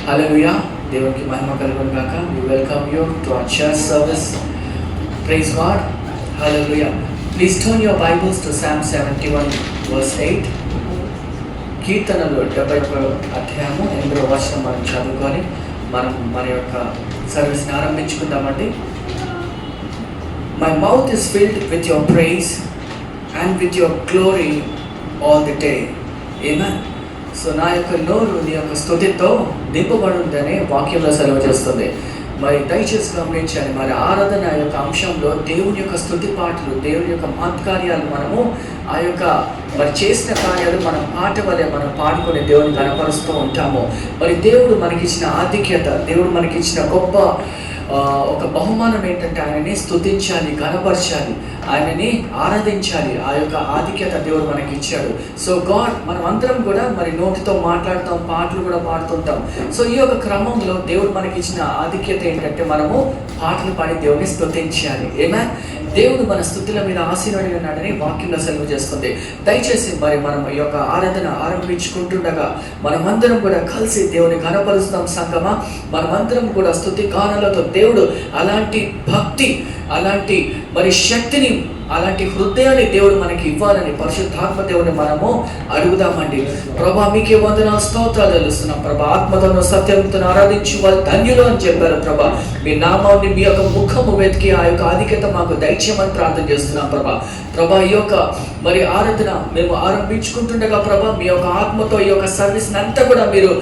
హల్లెలూయా. దేవునికి మహిమ కలుగును గాక. We welcome you to our church service. Praise God. Hallelujah. Please turn your Bibles to Psalm 71 verse 8. కీర్తనలు 71 అధ్యాయము 8వ వచనం మనం చదువుకొని మనం మన యొక్క సర్వీస్ని ఆరంభించుకుందామండి. My mouth is filled with your praise and with your glory all the day. Amen. So నా యొక్క నోరు నీ యొక్క స్తుతితో నింపబడుందని వాక్యంలో సెలవు చేస్తుంది. మరి దయచేసి గమనించాలి, మరి ఆరాధన యొక్క అంశంలో దేవుని యొక్క స్తుతి పాటలు, దేవుని యొక్క మహత్కార్యాలు మనము ఆ యొక్క మరి చేసిన కార్యాలు మనం పాట వలె మనం పాడుకొని దేవుని కనపరుస్తూ ఉంటాము. మరి దేవుడు మనకిచ్చిన ఆధిక్యత, దేవుడు మనకిచ్చిన గొప్ప ఒక బహుమానం ఏంటంటే ఆయనని స్తుతించాలి, ఘనపరచాలి, ఆయనని ఆరాధించాలి. ఆ యొక్క ఆధిక్యత దేవుడు మనకి ఇచ్చాడు. సో గాడ్, మనం అందరం కూడా మరి నోటితో మాట్లాడతాం, పాటలు కూడా పాడుతుంటాం. సో ఈ యొక్క క్రమంలో దేవుడు మనకి ఇచ్చిన ఆధిక్యత ఏంటంటే మనము పాటలు పాడి దేవుడిని స్తుతించాలి. ఏమే దేవుడు మన స్తుతుల మీద ఆశీర్వాడి ఉన్నాడని వాక్యంలో సెలవు చేస్తుంది. దయచేసి మరి మనం ఈ యొక్క ఆరాధన ఆరంభించుకుంటుండగా మనమందరం కూడా కలిసి దేవుని ఘనపరుస్తాం. సంగమా, మనమందరం కూడా స్తుతి గానాలతో దేవుడు అలాంటి భక్తి, అలాంటి మరి శక్తిని, అలాంటి హృదయాన్ని దేవుడు మనకి ఇవ్వాలని పరిశుద్ధాత్మ దేవుని మనము అడుగుదామండి. ప్రభా, మీకే వందనాలు, స్తోత్రాలు తెలుస్తున్నాం ప్రభా. ఆత్మతను సత్యంతో ఆరాధించి వాళ్ళు ధన్యులు అని చెప్పారు ప్రభా. మీ నామాన్ని, మీ యొక్క ముఖము వెతికి ఆ యొక్క ఆధిక్యత మాకు దైత్యమని ప్రార్థన చేస్తున్నాం ప్రభా. ప్రభా, ఈ యొక్క మరి ఆరాధన మేము ఆరంభించుకుంటుండగా ప్రభా, మీ యొక్క ఆత్మతో ఈ యొక్క సర్వీస్ని అంతా కూడా మీరు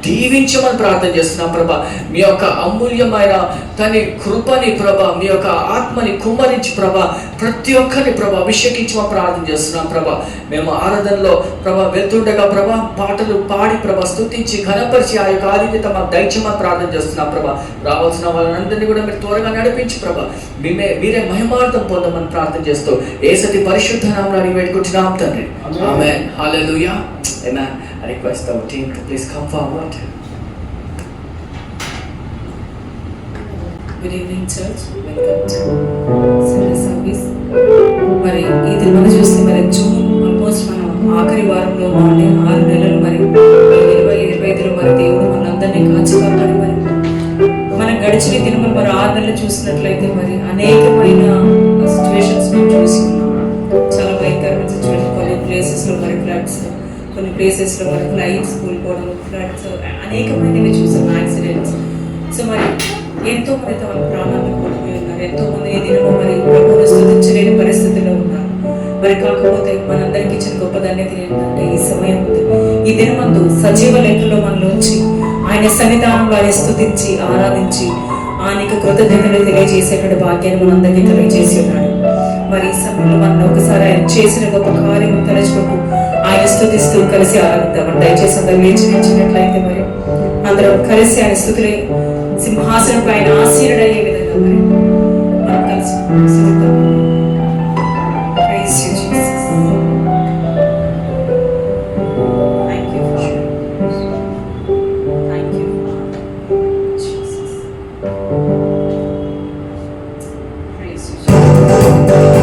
దీవించమని ప్రార్థన చేస్తున్నాం ప్రభా. మీ యొక్క అమూల్యమైన తని కృపని ప్రభా, మీ యొక్క ఆత్మని కుమ్మరించి ప్రభా, ప్రతి ఒక్కరిని ప్రభా అభిషేకించమని ప్రార్థన చేస్తున్నాం ప్రభా. మేము ఆరాధనలో ప్రభా వెళ్తుండగా ప్రభా పాటలు పాడి ప్రభా స్తుతించి ఘనపరిచి ఆ యొక్క ఆధిక్యత మాకు దైత్యమని ప్రార్థన చేస్తున్నాం ప్రభా. రావాల్సిన వాళ్ళందరినీ కూడా మీరు త్వరగా నడిపించి ప్రభా మీరే మహిమార్థం పొందమని ప్రార్థన చేస్తూ యేసతి పరిశుద్ధ నామమున వేడుకుంటున్నాం తండ్రి. ఆమేన్. హల్లెలూయా. ఆమేన్. I request our team to please come forward. Good evening, church. Welcome to Sunday service. మరి ఇది మనం చూస్తే మరి జూన్ ఆల్మోస్ట్ మనం ఆఖరి వారంలో ఉండే 6 నెలలు మరి 2025లో మరి దేవుడు మనందరినీ కాచుకోవాలి. మరి మనం గడిచిన దినములు మరి 6 నెలలు చూసినట్లయితే మరి అనేకమైన సిచ్యువేషన్స్ మనం చూసి చాలా భయంకరమైన సిచ్యువేషన్. కొన్ని ప్లేసెస్లో మరి ఫ్లడ్స్, కొన్ని ప్లేసెస్లో మరి ఫ్లైట్స్ కూలిపోవడం, ఫ్లడ్స్, అనేకమైనవి చూసాం, యాక్సిడెంట్స్. సో మరి ఎంతో మంది తమ ప్రాణాలను కోల్పోయి ఉన్నారు. ఎంతో మంది ఈ దినము మరి ప్రభువును స్తుతించలేని పరిస్థితిలో ఉన్నారు. మరి కాకపోతే మనందరికీ ఇచ్చిన గొప్ప ధన్యత ఏంటంటే ఈ సమయం, ఈ దినమందు సజీవ లెక్కలో మనలోంచి ఆయన సన్నిధానంలో ఆయన స్తుతించి ఆరాధించి ఆయనకు కృతజ్ఞతలు తెలియజేసేటువంటి భాగ్యాన్ని మనందరికీ కలిగజేసి ఉన్నాడు. మరి ఈ సమయంలో మనం ఒకసారి ఆయన చేసిన గొప్ప కార్యం తలుచుకుంటూ ఆయన స్తుతిస్తూ కలిసి ఆరాధిద్దాం. దయచేసి అందరూ వేచినట్లయితే మరి అందరం కలిసి ఆయన స్తుతులే సింహాసనంపై ఆయన ఆసీనుడయ్యే విధంగా మరి మనం కలిసి స్తుతిద్దాం. Praise you, Jesus. Thank you, Father. Thank you, Father. Jesus. Praise you, Jesus. Praise you.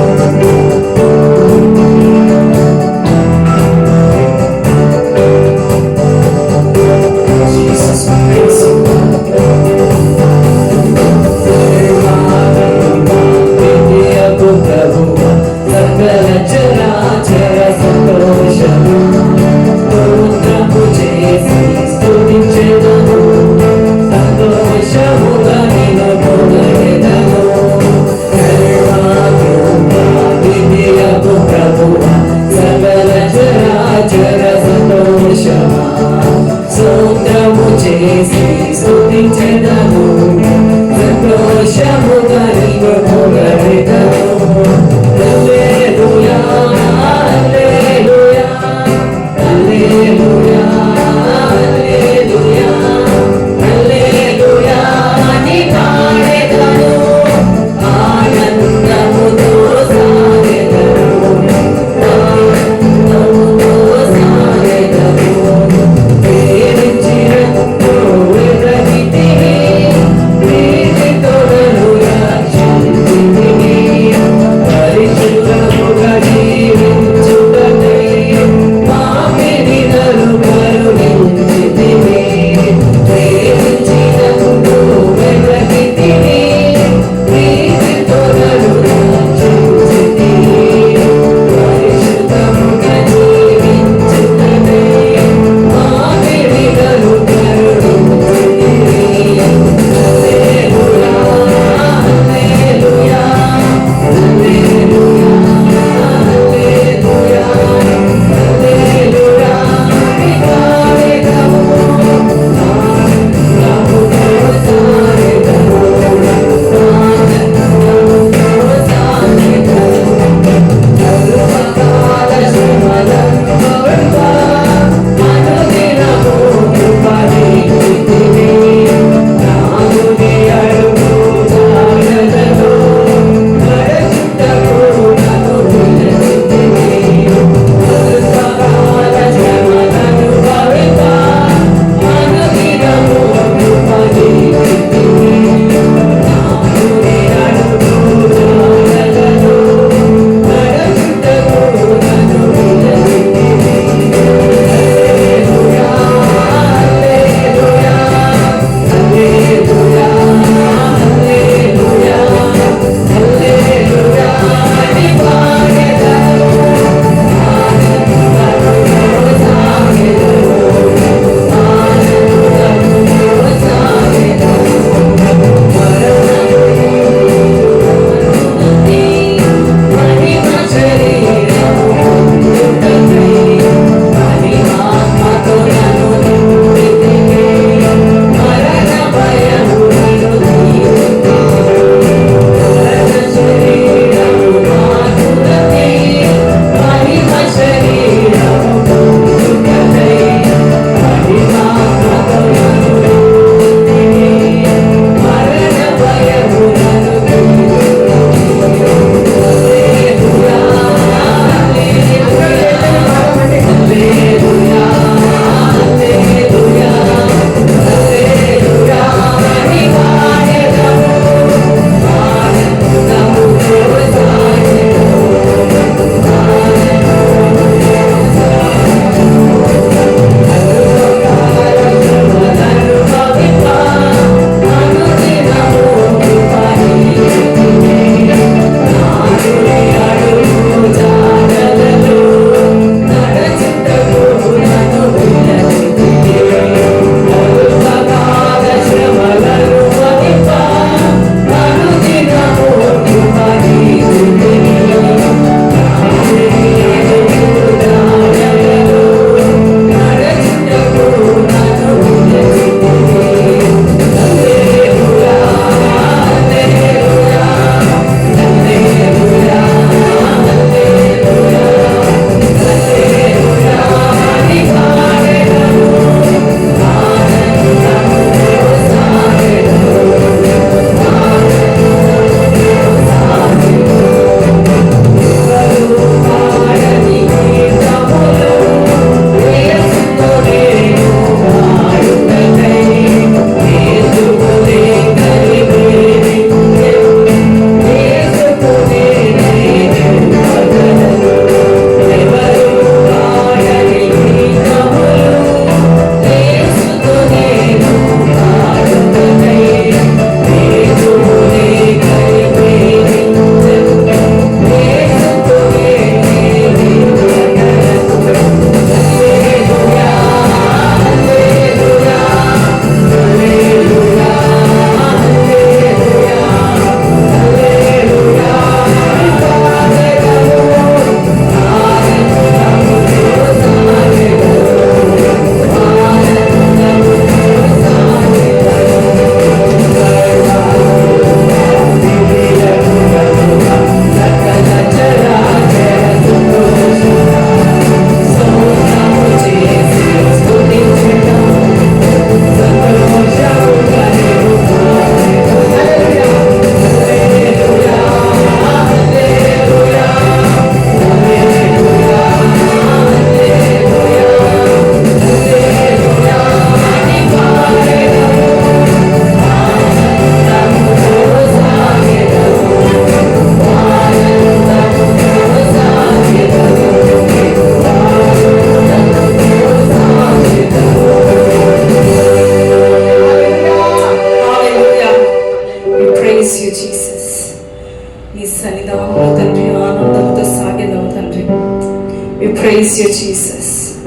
praise you, Jesus.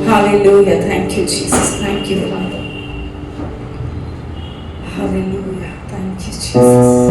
Hallelujah. Thank you, Jesus. Thank you, Father. Hallelujah. Thank you, Jesus.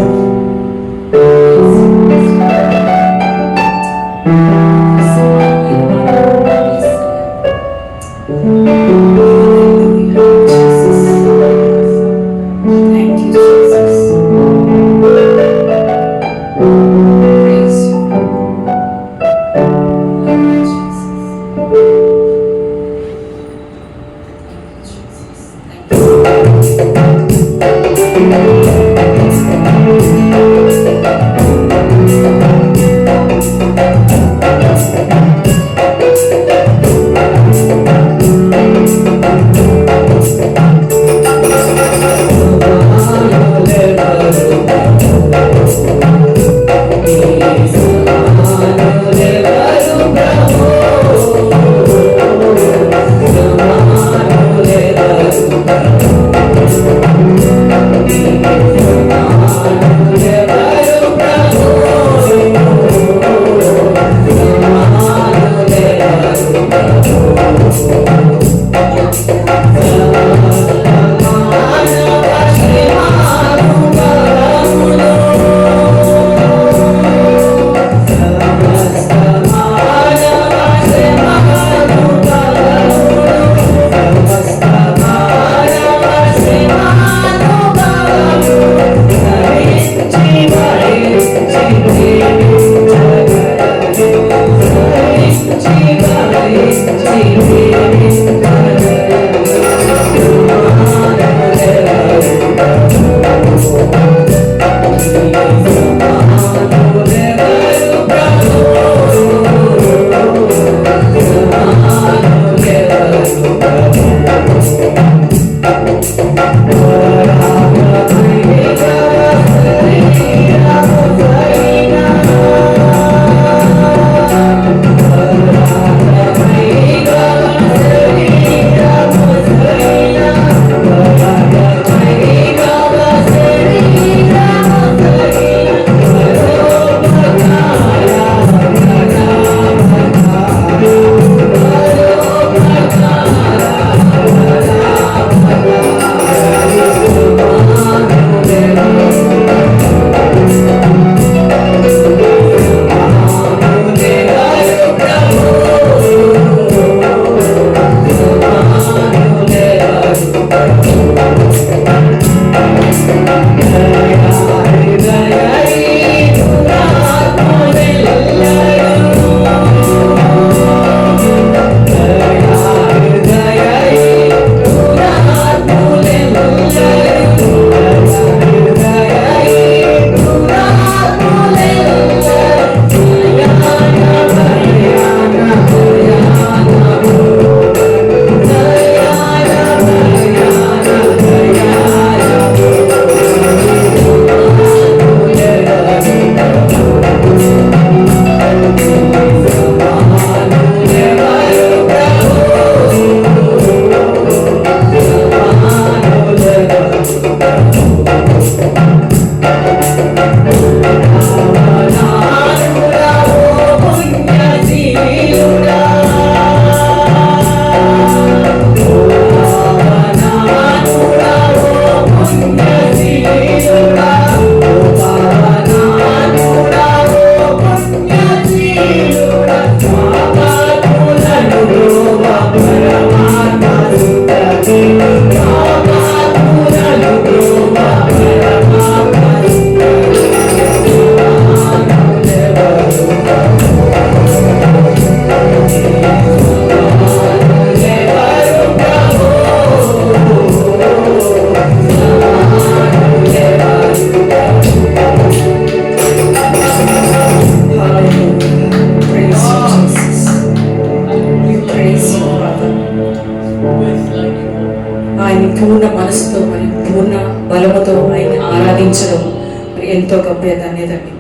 ఎంతో గొప్ప ధన్యతండి.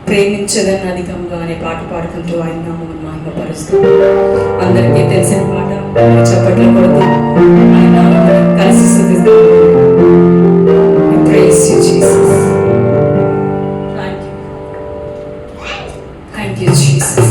ప్రేమించదని అధికంగా అనే పాట పాడుకుంటూ ఆయన నామమును మహిమపరుస్తాం. అందరికీ తెలిసిన పాట, చప్పట్లు కొడుతూ ఆయన నామమును కలిసి స్తుతిస్తాం. Praise you, Jesus. Thank you, Jesus.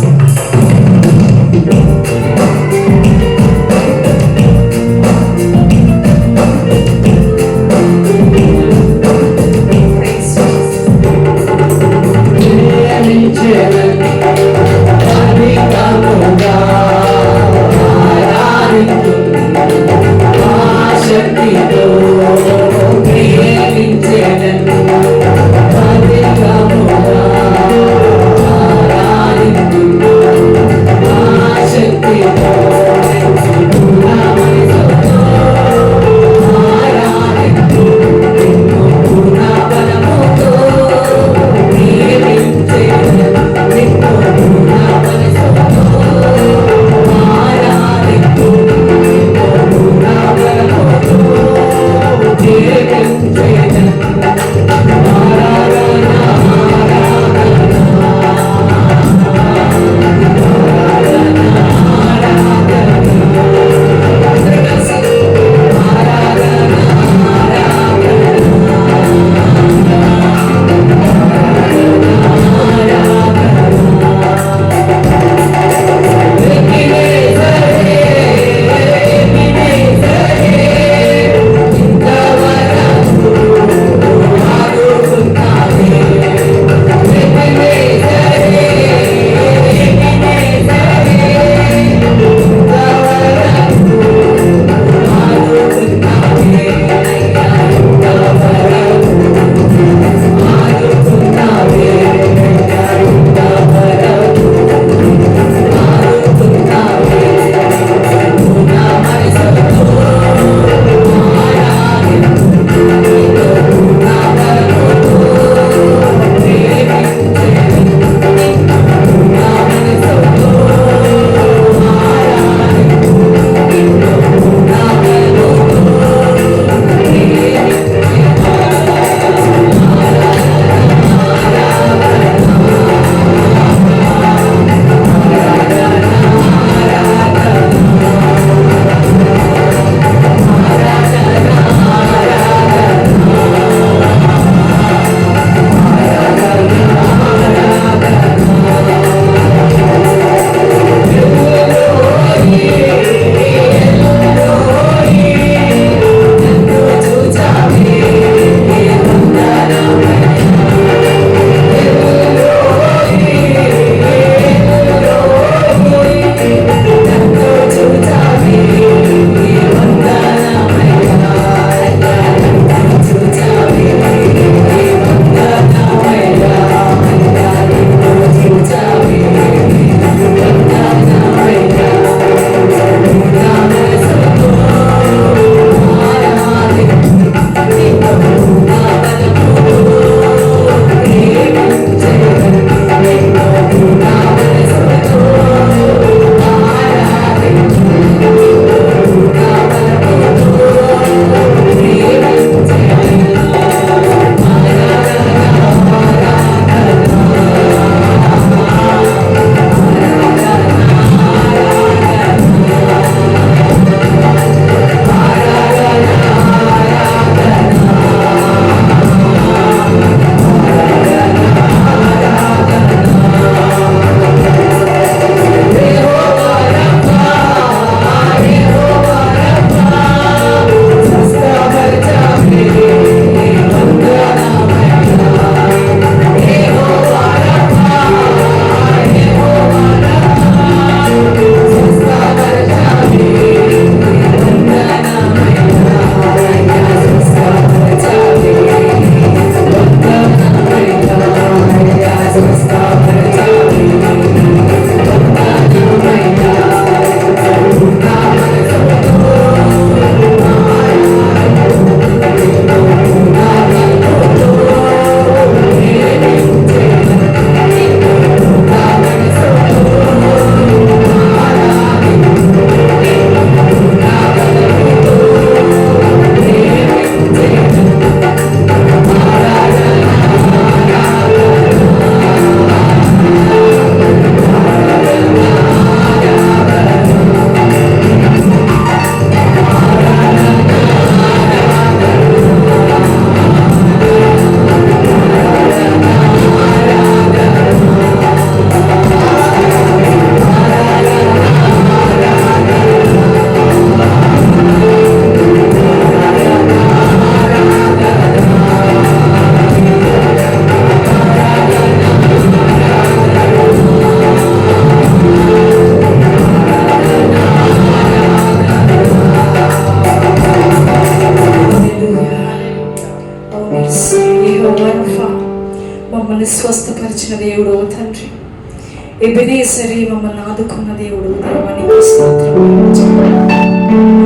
ఎబెనేసరి మమ్మల్ని ఆదుకున్న దేవుడు, దేవానికి స్తోత్రం.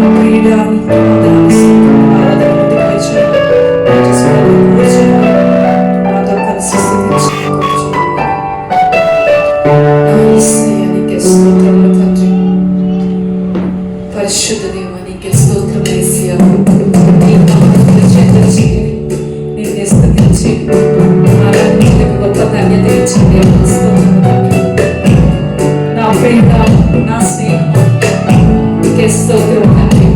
నా ప్రియుడా, నీకు వందనాలు, స్తుతులు, ఆరాధనలు నాతో కలిసి స్తుతించుకుంటున్నాను. నా యేసయ్య, నీకే స్తోత్రములు తండ్రి. పరిశుద్ధ దేవా, నీకే స్తోత్రం యేసయ్య. నీ నామమును చెందించి నిన్నే స్తుతించి ఆరాధించడానికి గొప్ప ధన్యత ఇచ్చిన దేవా, స్తోత్రములు తండ్రి. నా ప్రియుడ, నా స్నేహం, నీకే స్తోత్రం తండ్రి.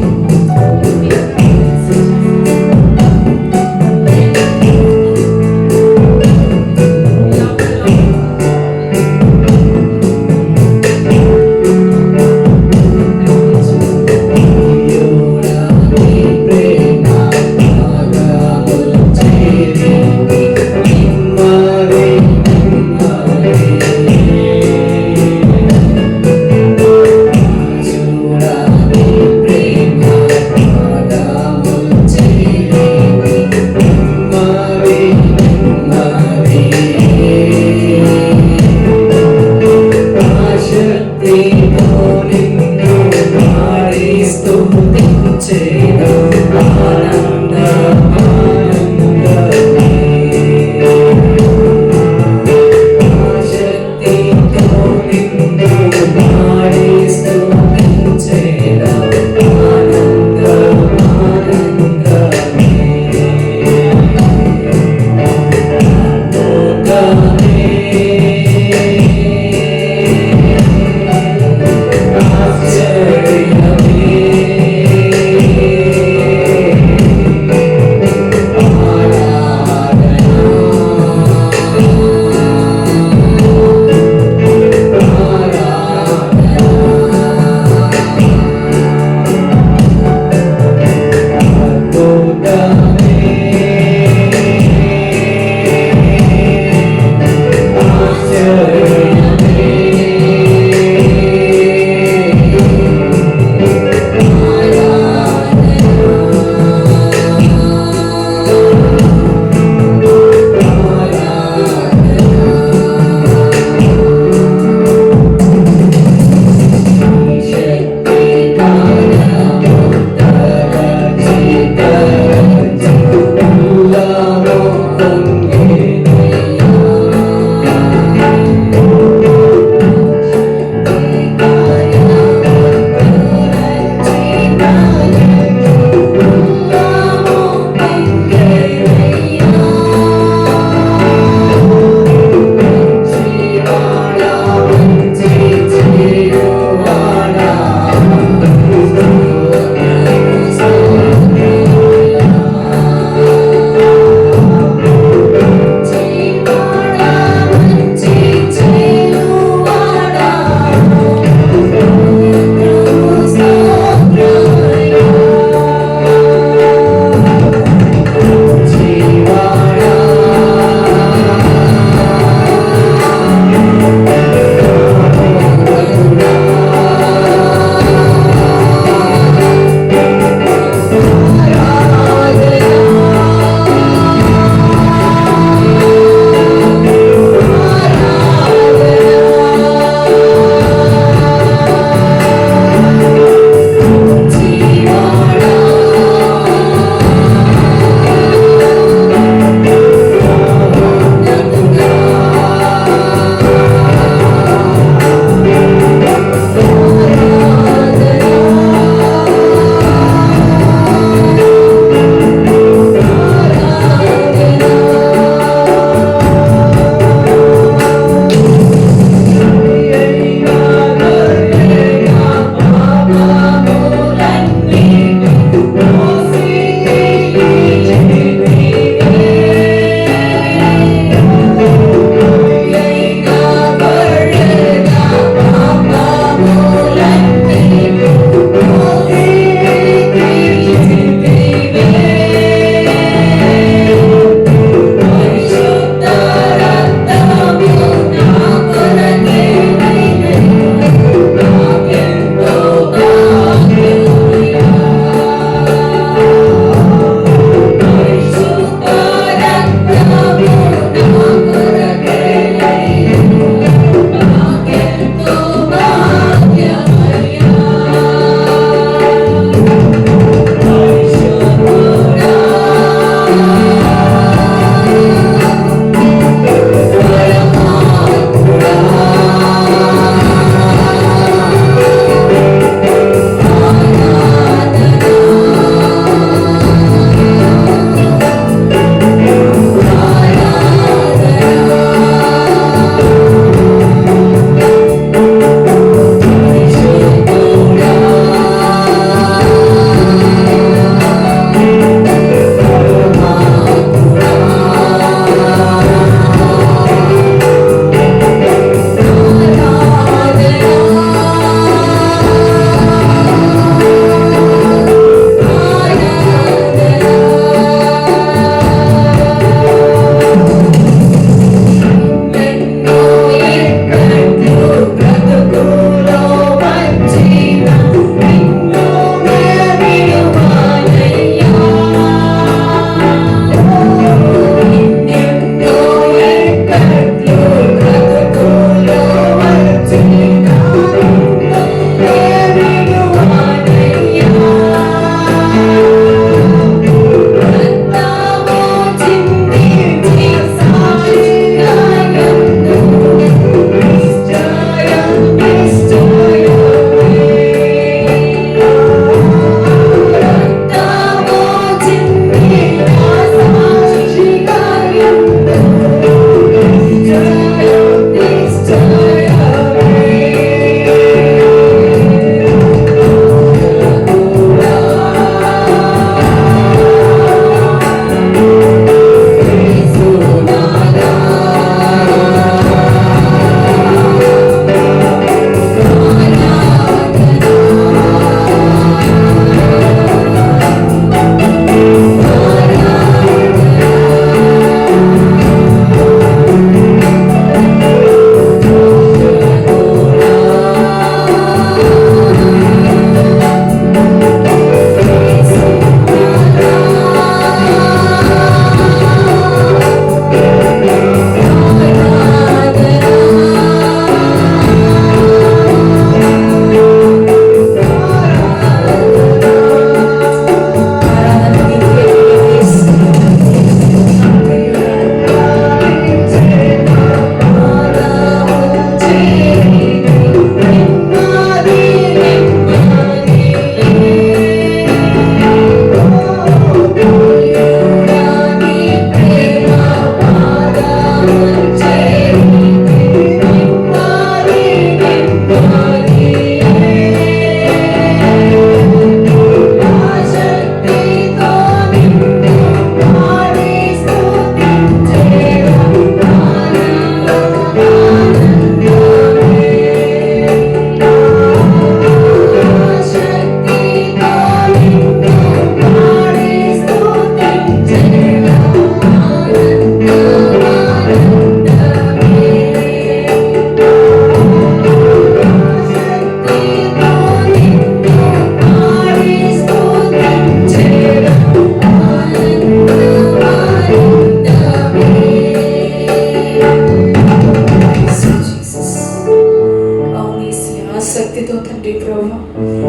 ప్రభా,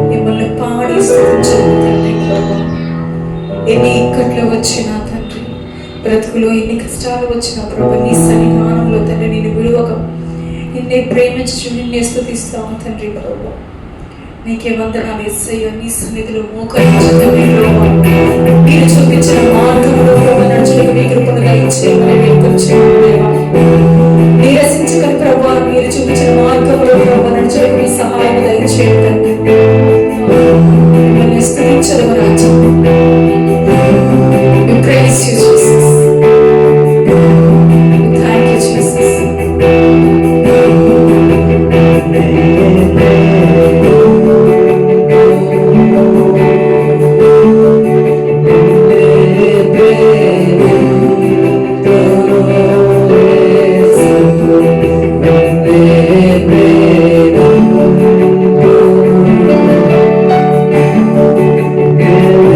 మిమ్మల్ని పాడి స్తుతించను తండ్రి ప్రభా. ఎన్ని ఇక్కట్లు వచ్చినా తండ్రి, బ్రతుకులో ఎన్ని కష్టాలు వచ్చినా ప్రభా, నీ సన్నిధానంలో తండ్రి నేను విలువక నిన్నే ప్రేమించు, నిన్నే స్తుతిస్తాము తండ్రి ప్రభా. నీకే వందనాలు యేసయ్యా. నీ సన్నిధిలో మోకరించుకొని ప్రభా, మీరు చూపించిన మార్గంలో ప్రభా నడుచుటకు మీ కృపను దయచేయమని వేడుకొంచున్నాము దేవా. నీరసించకని ప్రభా, మీరు చూపించిన మార్గంలో ప్రభా నడుచుటకు మీ సహాయం దయచేయండి. మిమ్మల్ని స్తుతించదము రాజా. We praise you, Jesus. We thank you, Jesus. Amen.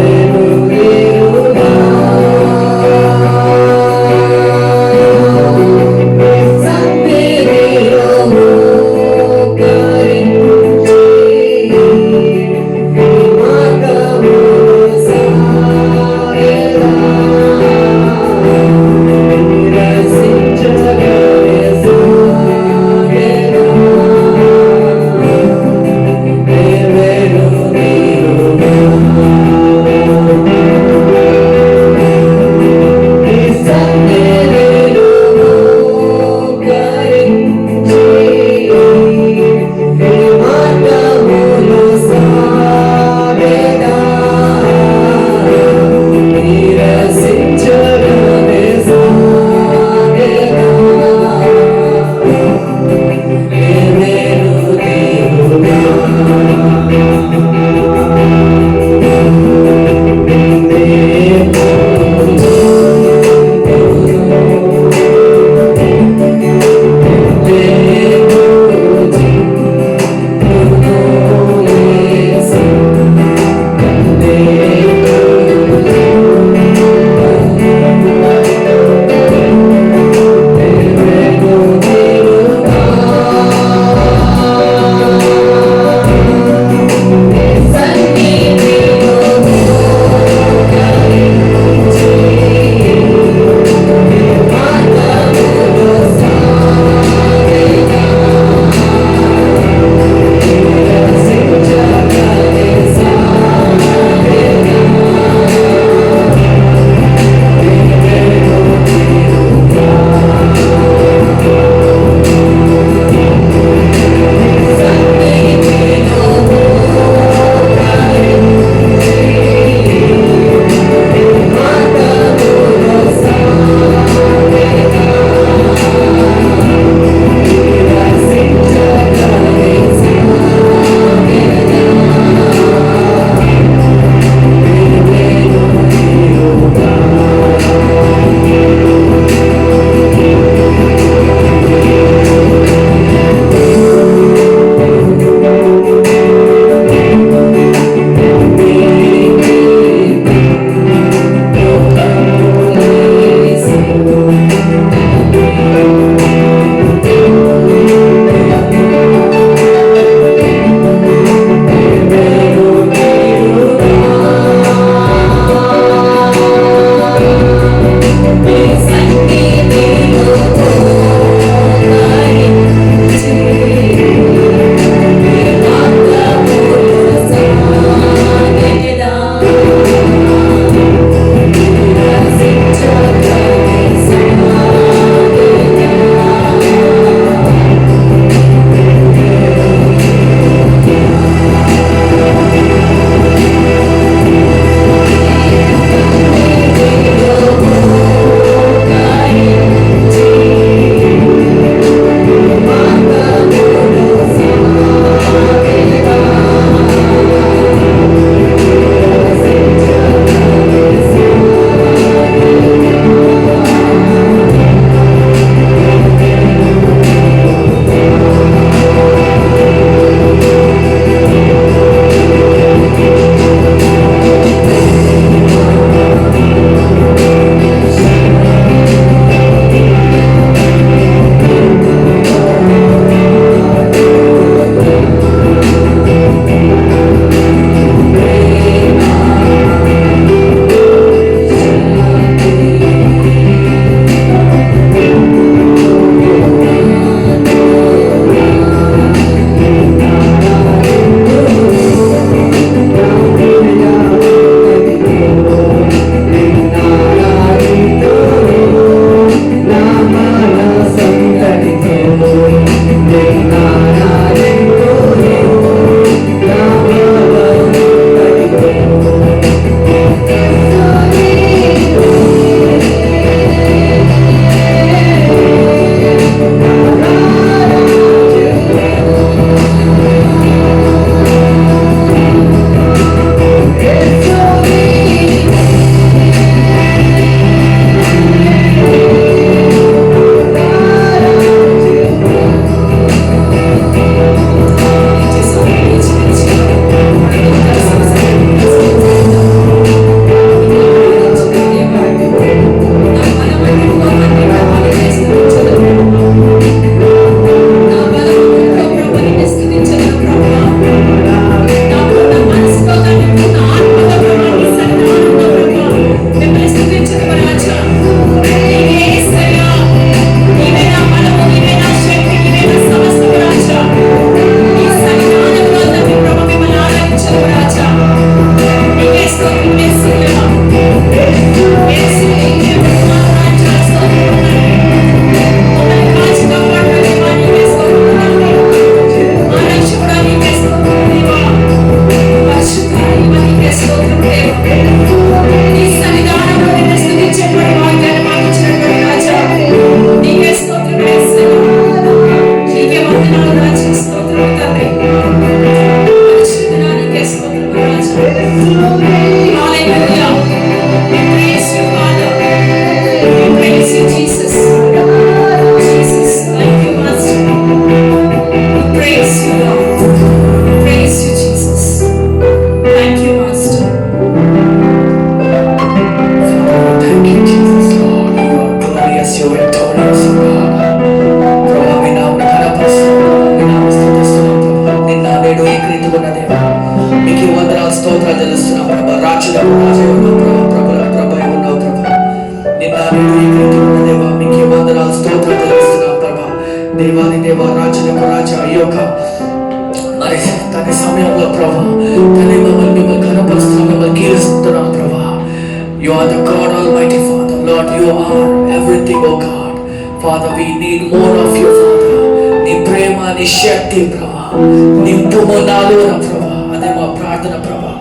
మీకు వందనాలు స్తోత్రాలు తెలుస్తున్నాం ప్రభా. రాజులకు రాజే ఉన్నావు ప్రభా, ప్రభుల ప్రభు ఉన్నావు ప్రభా. నిన్న దేవా మీకు వందనాలు స్తోత్రాలు తెలుస్తున్నాం ప్రభా. దేవాది దేవ రాజులకు రాజా అయ్యోక మరి తన సమయంలో ప్రభా తన మిమ్మల్ని కనపరుస్తున్నాం, మిమ్మల్ని కీర్తిస్తున్నాం ప్రభా. You are the God Almighty Father, Lord. You are everything, oh God. Father, we need more of you, Father. నీ ప్రేమ, నీ శక్తి ప్రభా, నింపుము నాలోన ప్రభా. అదే మా ప్రార్థన ప్రభా.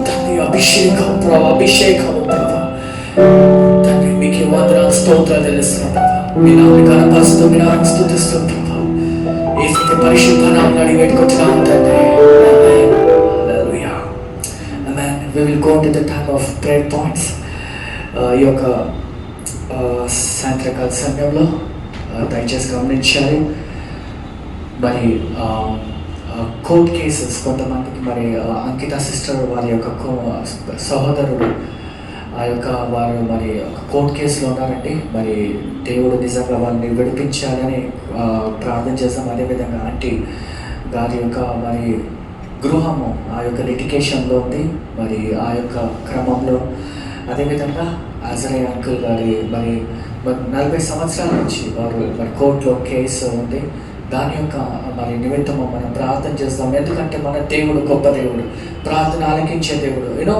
తండ్రి అభిషేకం ప్రభా, అభిషేకము ప్రభా. తండ్రి మీకు వందనాలు స్తోత్రాలు తెలుస్తున్నాం ప్రభా. మీ నామని కనపరుస్తూ మీ నామని స్తుతిస్తూ ప్రభా. యేసు పరిశుద్ధ నామమున అడిగి పెట్టుకుంటున్నాం తండ్రి. We will go to the time of prayer points. ఈ యొక్క సాయంత్రకాల సమయంలో దయచేసి గమనించాలి. మరి కోర్ట్ కేసెస్ కొంతమందికి మరి అంకిత సిస్టర్ వారి యొక్క సహోదరుడు వారు మరి కోర్ట్ కేసులో ఉన్నారండి. మరి దేవుడు నిజంగా వారిని విడిపించాలని ప్రార్థన చేస్తాం. అదేవిధంగా ఆంటీ గారి యొక్క మరి గృహము ఆ యొక్క లిటికేషన్లో ఉంది. మరి ఆ యొక్క క్రమంలో అదేవిధంగా అజరే అంకుల్ గారి మరి 40 సంవత్సరాల నుంచి వారు మరి కోర్టులో కేసు ఉంది. దాని యొక్క మరి నిమిత్తము మనం ప్రార్థన చేస్తాం. ఎందుకంటే మన దేవుడు గొప్ప దేవుడు, ప్రార్థన ఆలకించే దేవుడు. యూనో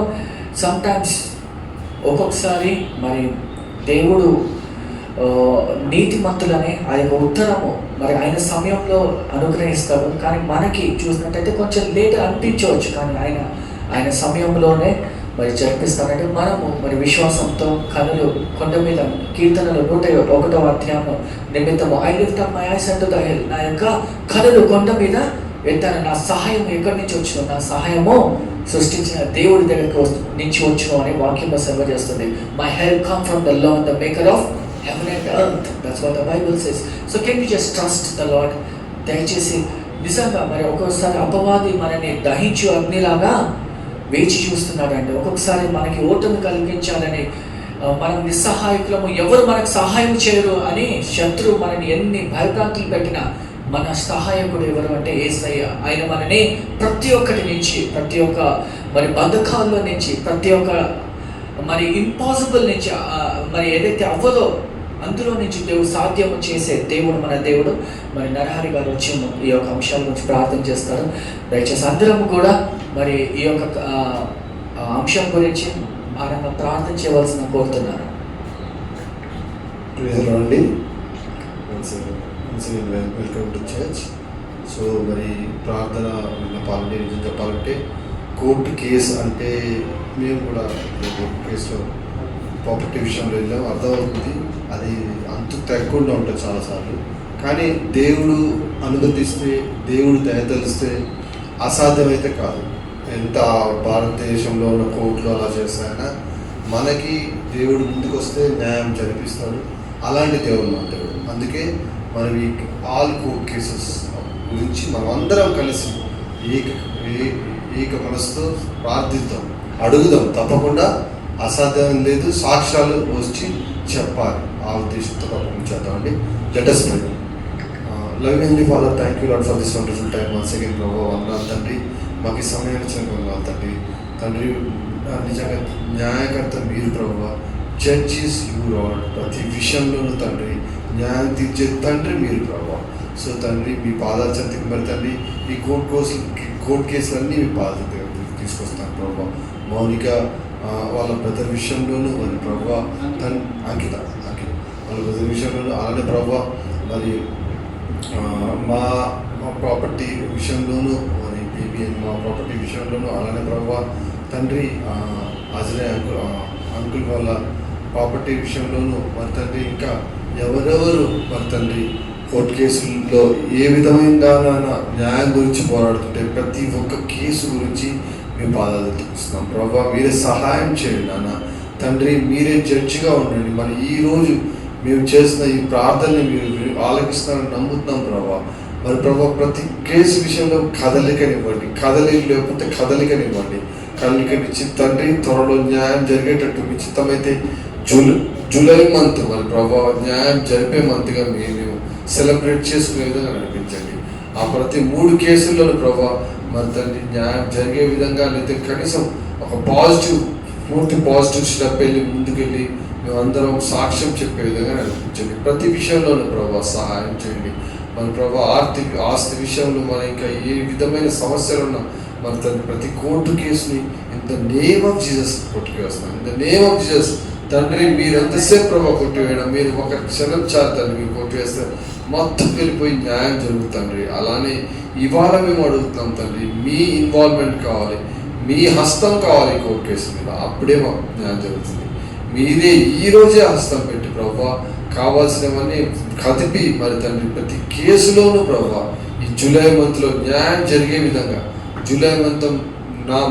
సమ్టైమ్స్ ఒక్కొక్కసారి మరి దేవుడు నీతిమంతులనే ఆ యొక్క ఉత్తరము మరి ఆయన సమయంలో అనుగ్రహిస్తాడు. కానీ మనకి చూసినట్టయితే కొంచెం లేట్ అనిపించవచ్చు, కానీ ఆయన సమయంలోనే మరి జరిపిస్తానంటే మనము మరి విశ్వాసంతో కనులు కొండ మీద కీర్తనలు 101వ అధ్యాయము నిమిత్తము I lift up my eyes unto the hill. నా యొక్క కనులు కొండ మీద ఎత్తాను. నా సహాయం ఎక్కడి నుంచి వచ్చును? నా సహాయము సృష్టించిన దేవుడి దగ్గరికి నుంచి వచ్చును అని వాక్యంలో సెలవు చేస్తుంది. My help come from the lord the maker of heaven and earth. That's what the Bible says. So can we just trust the Lord? దయచేసి నిజంగా మరి ఒక్కొక్కసారి అపవాది మనని దహించు అగ్నిలాగా వేచి చూస్తున్నాడండి. ఒక్కొక్కసారి మనకి ఓటమి కలిగించాలని మనం నిస్సహాయకులము, ఎవరు మనకు సహాయం చేయరు అని శత్రువు మనని ఎన్ని భయభ్రాంతులు పెట్టినా మన సహాయకుడు ఎవరు అంటే యేసయ్య. ఆయన మనని ప్రతి ఒక్కటి నుంచి, ప్రతి ఒక్క మరి బంధకాల్లో నుంచి, ప్రతి ఒక్క మరి ఇంపాసిబుల్ నుంచి మరి ఏదైతే అవ్వదో అందులో నుంచి దేవుడు సాధ్యము చేసే దేవుడు మన దేవుడు. మరి నరహరి గారు వచ్చి ఈ యొక్క అంశాల గురించి ప్రార్థన చేస్తారు. దయచేసి అందరం కూడా మరి ఈ యొక్క అంశం గురించి ఆనందంగా ప్రార్థన చేయవలసిన కోరుతున్నాను. Welcome to church. సో మరి ప్రార్థన విన్నపాలంటే నిజం చెప్పాలంటే కోర్టు కేసు అంటే మేము కూడా కోర్టు కేసులో ప్రాపర్టీ విషయంలో వెళ్ళాం, అర్థమవుతుంది. అది అంతు తగ్గకుండా ఉంటుంది చాలాసార్లు. కానీ దేవుడు అనుమతిస్తే, దేవుడు దయతలిస్తే అసాధ్యమైతే కాదు. ఎంత భారతదేశంలో ఉన్న కోర్టులు అలా చేస్తాయన్నా మనకి దేవుడు ముందుకు వస్తే న్యాయం జరిపిస్తాడు. అలాంటి దేవుడు మన దేవుడు. అందుకే మనం ఈ ఆల్ కోర్ట్ కేసెస్ గురించి మనం అందరం కలిసి ఏక మనసుతో ప్రార్థిద్దాం, అడుగుదాం. తప్పకుండా అసాధ్యం లేదు, సాక్ష్యాలు వచ్చి చెప్పాలి. ఆ ఉద్దేశంతో తప్పకుండా చేద్దామండి. Let us pray. Loving heavenly father, thank you lord for this wonderful time. Once again ప్రభావ వందనాలు తండ్రి, మాకు ఈ సమయాన్ని ఇచ్చిన వందనాలు తండ్రి. తండ్రి నిజంగా న్యాయకర్త మీరు ప్రభావ, జడ్జెస్ యూ లార్డ్. ప్రతి విషయంలోనూ తండ్రి న్యాయం తీర్చే తండ్రి మీరు ప్రభావ. సో తండ్రి మీ పాదాల చెంతకి మరి తండ్రి ఈ కోర్టు కేసులన్నీ మీ పాదాల తీసుకొస్తాను ప్రభావ. మౌనిక వాళ్ళ బ్రదర్ విషయంలోనూ మరి ప్రభావ అంకిత వాళ్ళ బ్రదర్ విషయంలోనూ అలానే ప్రభావ మరి మా ప్రాపర్టీ విషయంలోనూ మరి బీబీఎన్ మా ప్రాపర్టీ విషయంలోనూ అలానే ప్రభావ తండ్రి అజరే అంకుల్ వాళ్ళ ప్రాపర్టీ విషయంలోనూ మరి తండ్రి ఇంకా ఎవరెవరు మరి తండ్రి కోర్టు కేసుల్లో ఏ విధంగా న్యాయం గురించి పోరాడుతుంటే ప్రతి ఒక్క కేసు గురించి మేము పాదాలు తీస్తున్నాం ప్రభావ. మీరే సహాయం చేయండి నాన్న తండ్రి, మీరే జడ్జిగా ఉండండి. మరి ఈరోజు మేము చేసిన ఈ ప్రార్థనని మీరు ఆలకిస్తానని నమ్ముతున్నాం ప్రభావ. మరి ప్రభావ ప్రతి కేసు విషయంలో కదలికనివ్వండి, లేకపోతే కదలికనివ్వండి. కదలికనిచ్చి తండ్రి త్వరలో న్యాయం జరిగేటట్టు మీ చిత్తమైతే జూలై మంత్ మరి ప్రభావ న్యాయం జరిపే మంత్గా మేము సెలబ్రేట్ చేసుకునే విధంగా నడిపించండి. ఆ ప్రతి 3 కేసుల్లో ప్రభావ మరి తండ్రి న్యాయం జరిగే విధంగా లేదా కనీసం ఒక పూర్తి పాజిటివ్ స్టెప్ వెళ్ళి ముందుకెళ్ళి మేమందరం సాక్ష్యం చెప్పే విధంగా నడిపించండి. ప్రతి విషయంలోనూ ప్రభావ సహాయం చేయండి. మన ప్రభావ ఆస్తి విషయంలో మన ఇంకా ఏ విధమైన సమస్యలు ఉన్నా మన తండ్రి ప్రతి కోర్టు కేసుని in the name of Jesus కొట్టుకువేస్తాం. In the name of Jesus తండ్రి మీరు ఎంతసేపు ప్రభావ కొట్టివేయడం, మీరు ఒక క్షణం చాలు తండ్రి మీరు కొట్టివేస్తే మొత్తం వెళ్ళిపోయి న్యాయం జరుగుతుంది. అలానే ఇవాళ మేము అడుగుతున్నాం తండ్రి, మీ ఇన్వాల్వ్మెంట్ కావాలి, మీ హస్తం కావాలి కోర్టు కేసు మీద, అప్పుడే మాకు న్యాయం జరుగుతుంది. మీరే ఈరోజే హస్తం పెట్టి ప్రభావ కావాల్సినవన్నీ కదిపి మరి తండ్రి ప్రతి కేసులోనూ ప్రభావ ఈ జూలై మంత్లో న్యాయం జరిగే విధంగా, జూలై మంత్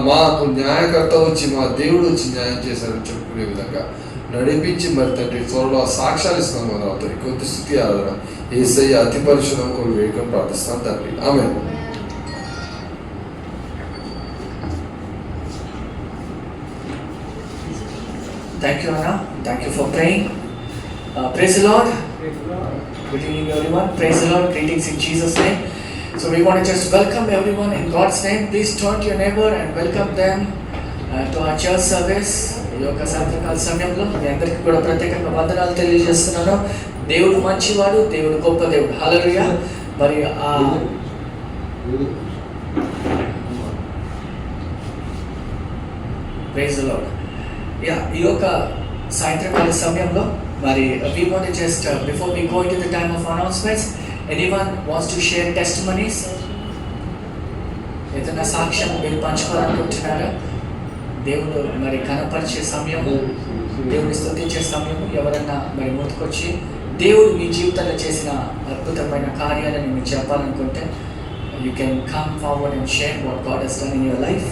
మాకు న్యాయకర్త వచ్చి మా దేవుడు వచ్చి న్యాయం చేశారని చెప్పుకునే విధంగా నడిపించి మరి తండ్రి త్వరలో సాక్ష్యాలు ఇస్తాం కదా. అతని కొద్ది స్థితి ఆధార యేసయ్య అతి పరిశుద్ధం కూడా వేగం ప్రార్థిస్తాం తండ్రి. ఆమేన్. Thank you, Anna. Thank you for praying. Praise the Lord. Good evening, everyone. Praise the Lord. Greetings in Jesus' name. So we want to just welcome everyone in God's name. Please turn to your neighbor and welcome them to our church service. ఈ యొక్క సాయంత్రకాల సమయంలో మీ అందరికీ కూడా ప్రత్యేకంగా వందనాలు తెలియజేస్తున్నాను. దేవుడు మంచివాడు, దేవుడు గొప్ప దేవుడు. హల్లెలూయా. మరి ప్రైజ్ ది లార్డ్. ఈ యొక్క సాయంత్రకాల సమయంలో మరి we want to just before we go into the time of announcements, anyone wants to share testimonies? ఏదైనా సాక్ష్యం మీరు పంచుకోవాలనుకుంటున్నారా? దేవుడు మరి కనపరిచే సమయం, దేవుని స్తుతించే సమయం, ఎవరన్నా మరి ముందుకొచ్చి దేవుడు మీ జీవితంలో చేసిన అద్భుతమైన కార్యాలను మీరు చెప్పాలనుకుంటే you can come forward and share what God has done in your life.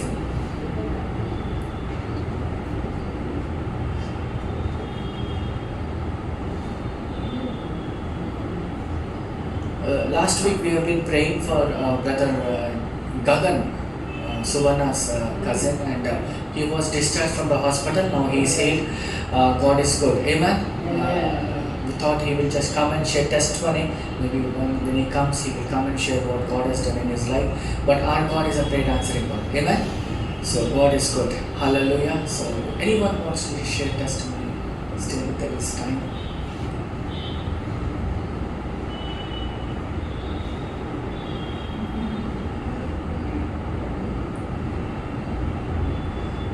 Last week we have been praying for brother Gagan, Suvarna's cousin, and he was discharged from the hospital. Now he is healed. God is good. Amen. We thought he will just come and share testimony. Maybe when he comes, he will come and share what God has done in his life. But our God is a great answering God. Amen. So God is good. Hallelujah. So anyone wants to share testimony? Still there is time.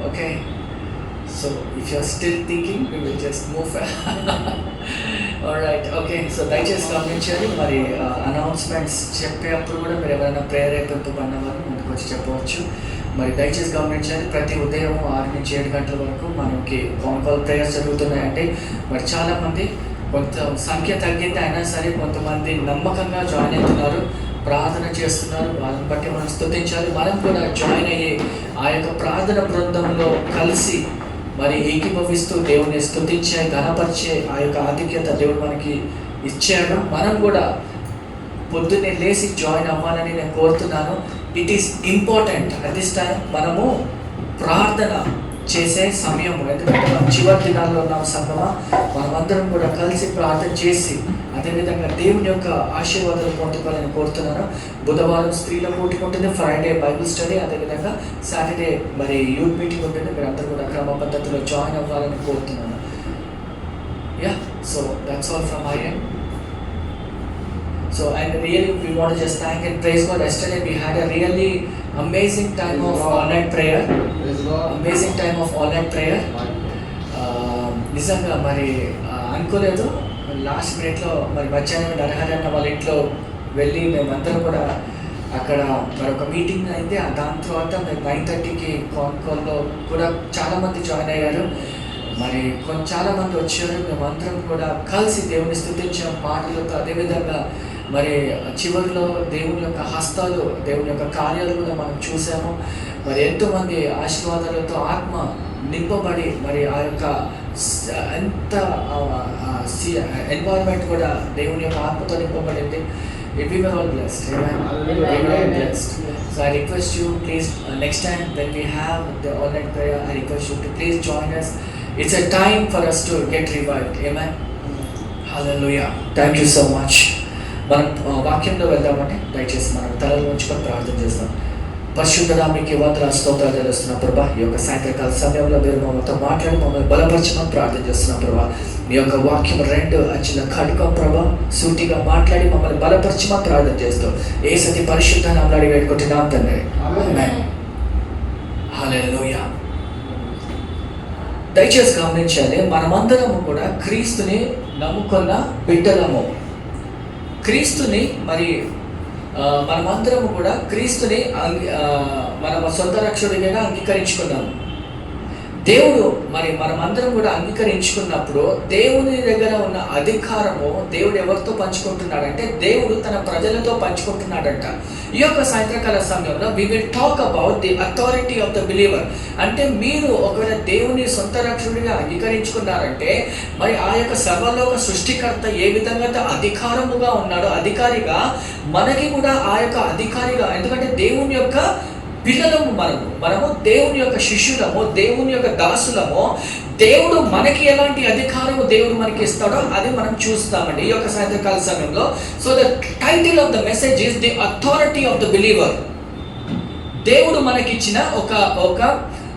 Okay, so if you're still thinking, we will just move. Alright, okay, so దయచేసి గమనించాలి. మరి announcements చెప్పేటప్పుడు కూడా మీరు ఎవరైనా ప్రేరేపింపబడినవారు ముందుకు వచ్చి చెప్పవచ్చు. మరి దయచేసి గమనించాలి, ప్రతి ఉదయం 6 నుంచి 7 గంటల వరకు మనకి కాల్ ప్రేయర్స్ జరుగుతున్నాయంటే మరి చాలామంది కొంత సంఖ్య తగ్గింది అయినా సరే కొంతమంది నమ్మకంగా జాయిన్ అవుతున్నారు, ప్రార్థన చేస్తున్నారు. వాళ్ళని బట్టి మనం స్తుతించాలి. మనం కూడా జాయిన్ అయ్యి ఆ యొక్క ప్రార్థన బృందంలో కలిసి మరి ఏకీభవిస్తూ దేవుని స్తుతించే, ఘనపరిచే ఆ యొక్క ఆధిక్యత దేవుడు మనకి ఇచ్చాడు. మనం కూడా పొద్దున్నే లేచి జాయిన్ అవ్వాలని నేను కోరుతున్నాను. It is important at this time మనము ప్రార్థన చేసే సమయం, ఎందుకంటే మనం చివరి దినాల్లో ఉన్నాం సంగమా. మనమందరం కూడా కలిసి ప్రార్థన చేసి అదేవిధంగా దేవుని యొక్క ఆశీర్వాదాలు పొందుకోవాలని కోరుతున్నాను. బుధవారం స్త్రీల పోటీకి ఉంటుంది, ఫ్రైడే బైబిల్ స్టడీ, అదేవిధంగా సాటర్డే మరి యూత్ మీటింగ్ ఉంటుంది. మీరు అందరూ కూడా క్రమ పద్ధతిలో జాయిన్ అవ్వాలని కోరుతున్నాను. Yeah, so that's all from my end. So and really we want to just thank and praise God. Yesterday we had a really amazing time of all-night prayer. Amazing time of all-night prayer. నిజంగా మరి అనుకోలేదు. Last మినిట్లో మరి మధ్యాహ్నం నరహరన్న వాళ్ళ ఇంట్లో వెళ్ళి మేమందరం కూడా అక్కడ మరొక మీటింగ్ అయింది. దాని తర్వాత మేము 9:30కి కాన్కాల్లో కూడా చాలామంది జాయిన్ అయ్యారు. మరి చాలామంది వచ్చారు. మేమందరం కూడా కలిసి దేవుని స్తుతించాం పాటలతో. అదేవిధంగా మరి చివరిలో దేవుని యొక్క హస్తాలు, దేవుని యొక్క కార్యాలు కూడా మనం చూసాము. మరి ఎంతోమంది ఆశీర్వాదాలతో ఆత్మ నింపబడి మరి ఆ యొక్క ఎంత ఎన్వైరన్మెంట్ కూడా దేవుని యొక్క ఆత్మతో నింపబడింది. We were all blessed. Amen. We were all blessed. So I request you, please, next time when we have the all-night prayer, I request you to please join us. It's a time for us to get revived. Amen. Hallelujah. Thank you so much. మనం వాక్యంలో వెళ్దామంటే దయచేసి మనం తలలు ఉంచుకొని ప్రార్థన చేస్తాం. పరిశుద్ధుడా మీకు వందనాలు స్తోత్రాలు తెలుస్తున్నాం ప్రభా. ఈ యొక్క సాయంత్రకాల సమయంలో మీరు మమ్మల్తో మాట్లాడి మమ్మల్ని బలపరచమని ప్రార్థన చేస్తున్నాం ప్రభా. మీ యొక్క వాక్యం 2 అంచుల ఖడ్గం ప్రభా, సూటిగా మాట్లాడి మమ్మల్ని బలపరచమని ప్రార్థన చేస్తూ యేసతి పరిశుద్ధ నామములో అడిగి వేడుకుంటున్నాం తండ్రి. ఆమేన్. హల్లెలూయా. దయచేసి గమనించాలి, మనమందరము కూడా క్రీస్తుని నమ్ముకున్న బిడ్డలము. క్రీస్తుని మరి మనమందరము కూడా క్రీస్తుని మన సొంత రక్షకుడిగా అంగీకరించుకున్నాము. దేవుడు మరి మనమందరం కూడా అంగీకరించుకున్నప్పుడు దేవుని దగ్గర ఉన్న అధికారము దేవుడు ఎవరితో పంచుకుంటున్నాడంటే దేవుడు తన ప్రజలతో పంచుకుంటున్నాడంట. ఈ యొక్క సాయంత్రకాల సమయంలో we will talk about the authority of the believer. అంటే మీరు ఒకవేళ దేవుని సొంత రక్షకుడిగా అంగీకరించుకున్నారంటే మరి ఆ యొక్క సర్వలోక సృష్టికర్త ఏ విధంగా అధికారముగా ఉన్నాడో అధికారిగా మనకి కూడా ఆ యొక్క అధికారిగా, ఎందుకంటే దేవుని యొక్క పిల్లలము, మనము దేవుని యొక్క శిష్యులము, దేవుని యొక్క దాసులము. దేవుడు మనకి ఎలాంటి అధికారము దేవుడు మనకి ఇస్తాడో అది మనం చూస్తామండి ఈ యొక్క సాయంత్రకాల సమయంలో. So the title of the message is the authority of the believer. దేవుడు మనకిచ్చిన ఒక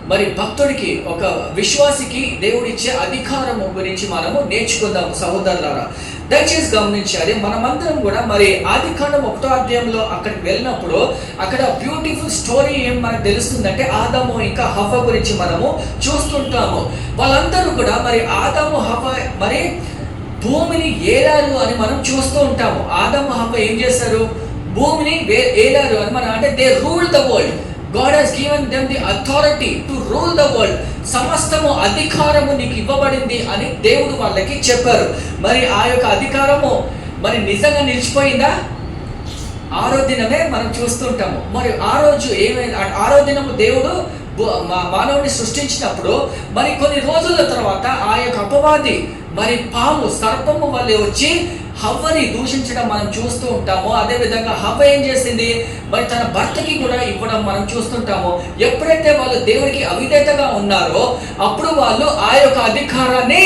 మరి భక్తుడికి, ఒక విశ్వాసికి దేవుడిచ్చే అధికారము గురించి మనము నేర్చుకుందాము సహోదరులారా. దయచేసి గమనించాలి, మనమందరం కూడా మరి ఆదికాండం 1వ అధ్యాయంలో అక్కడికి వెళ్ళినప్పుడు అక్కడ బ్యూటిఫుల్ స్టోరీ ఏం మనకు తెలుస్తుందంటే ఆదాము ఇంకా హవ్వ గురించి మనము చూస్తుంటాము. వాళ్ళందరూ కూడా మరి ఆదాము హవ్వ మరి భూమిని ఏలారు అని మనం చూస్తూ ఉంటాము. ఆదాము హవ్వ ఏం చేశారు? భూమిని ఏలారు అని మనం అంటే they rule the world. God has given them the authority to rule the world. సమస్తము అధికారము నీకు ఇవ్వబడింది అని దేవుడు వాళ్ళకి చెప్పారు. మరి ఆ యొక్క అధికారము మరి నిజంగా నిలిచిపోయిందా? 6వ దినమే మనం చూస్తుంటాము. మరి ఆ రోజు దినము దేవుడు మానవుని సృష్టించినప్పుడు మరి కొన్ని రోజుల తర్వాత ఆ యొక్క అపవాది మరి పాము సర్పము వల్లే వచ్చి హవ్వని దూషించడం మనం చూస్తూ ఉంటాము. అదేవిధంగా హవ్వ ఏం చేసింది? మరి తన భర్తకి కూడా ఇవ్వడం మనం చూస్తుంటాము. ఎప్పుడైతే వాళ్ళు దేవుడికి అవిధేయతగా ఉన్నారో అప్పుడు వాళ్ళు ఆ యొక్క అధికారాన్ని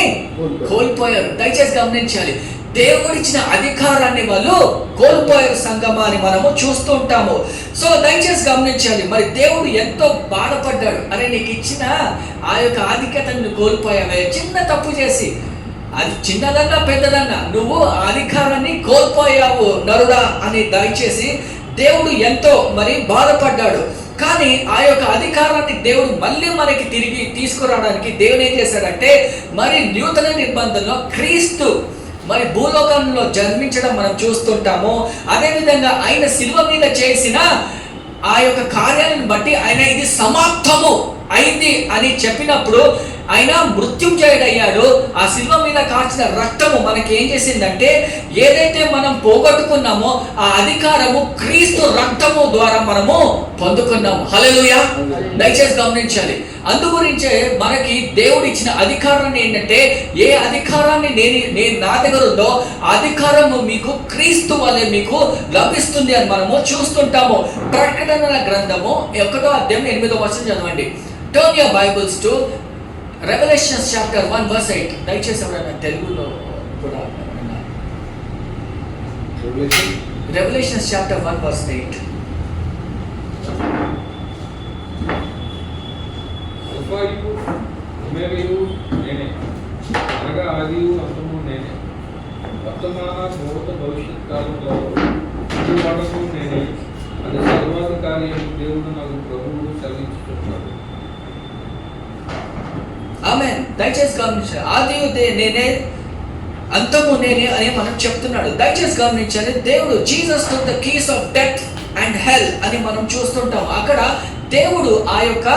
కోల్పోయారు. దయచేసి గమనించాలి, దేవుడిచ్చిన అధికారాన్ని వాళ్ళు కోల్పోయారు సంగమా అని మనము చూస్తూ ఉంటాము. సో దయచేసి గమనించాలి, మరి దేవుడు ఎంతో బాధపడ్డాడు. అరే నీకు ఇచ్చిన ఆ యొక్క ఆధిక్యతను కోల్పోయావే, చిన్న తప్పు చేసి, అది చిన్నదన్నా పెద్దదన్నా నువ్వు అధికారాన్ని కోల్పోయావు నరుడా అని దయచేసి దేవుడు ఎంతో మరి బాధపడ్డాడు. కానీ ఆ యొక్క అధికారాన్ని దేవుడు మళ్ళీ మనకి తిరిగి తీసుకురావడానికి దేవుడు ఏం చేశాడంటే మరి నూతన నిబంధనలో క్రీస్తు మరి భూలోకంలో జన్మించడం మనం చూస్తుంటాము. అదేవిధంగా ఆయన శిలువ మీద చేసిన ఆ యొక్క కార్యాలను బట్టి ఆయన ఇది సమాప్తము అయింది అని చెప్పినప్పుడు ఆయన మృత్యుంజయుడయ్యాడు. ఆ శిలువ మీద కార్చిన రక్తము మనకి ఏం చేసిందంటే ఏదైతే మనం పోగొట్టుకున్నామో ఆ అధికారము క్రీస్తు రక్తము ద్వారా మనము పొందుకున్నాము. హల్లెలూయా. దయచేసి గమనించాలి, అందుగురించే మనకి దేవుడు ఇచ్చిన అధికారాన్ని ఏంటంటే ఏ అధికారాన్ని నేను నా దగ్గర ఉందో అధికారము మీకు క్రీస్తు వల్లే మీకు లభిస్తుంది అని మనము చూస్తుంటాము. ప్రకటన గ్రంథము 1వ అధ్యాయం 8వ వచనం చదవండి. Turn your Bibles to Revelation chapter 1 verse 8. దయచేసి ఎవరైనా తెలుగులో కూడా Revelation chapter 1 verse 8. అల్ఫాయు ఒమేగాయు నేనే, అనగా ఆదియు అంతము నేనే, వర్తమాన భూత భవిష్యత్ కాలంలో వాడకు నేనే, అది సర్వాధికారి దేవుడు నాకు ప్రభువుడు సెలవించుతున్నాడు. ఆమేన్. దయచేసి గమనించాలి, ఆదియు నేనే అంతము నేనే అని మనం చెప్తున్నాడు. దయచేసి గమనించాలి, దేవుడు Jesus took the keys of death and hell అని మనం చూస్తుంటాం. అక్కడ దేవుడు ఆ యొక్క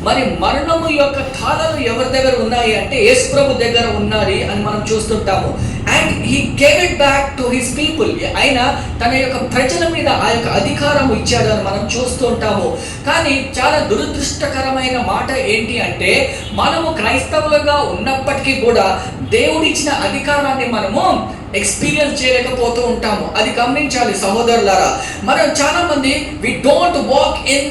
మరి మరణము యొక్క తాళాలు ఎవరి దగ్గర ఉన్నాయి అంటే యేసు ప్రభు దగ్గర ఉన్నాయి అని మనం చూస్తుంటాము. And he gave it back to his people. ఆయన తన యొక్క ప్రజల మీద ఆ యొక్క అధికారం ఇచ్చాడు అని మనం చూస్తూ ఉంటాము. కానీ చాలా దురదృష్టకరమైన మాట ఏంటి అంటే మనము క్రైస్తవులుగా ఉన్నప్పటికీ కూడా దేవుడిచ్చిన అధికారాన్ని మనము ఎక్స్పీరియన్స్ చేయలేకపోతూ ఉంటాము. అది గమనించాలి సహోదరులారా. మనం చాలా మంది we don't walk in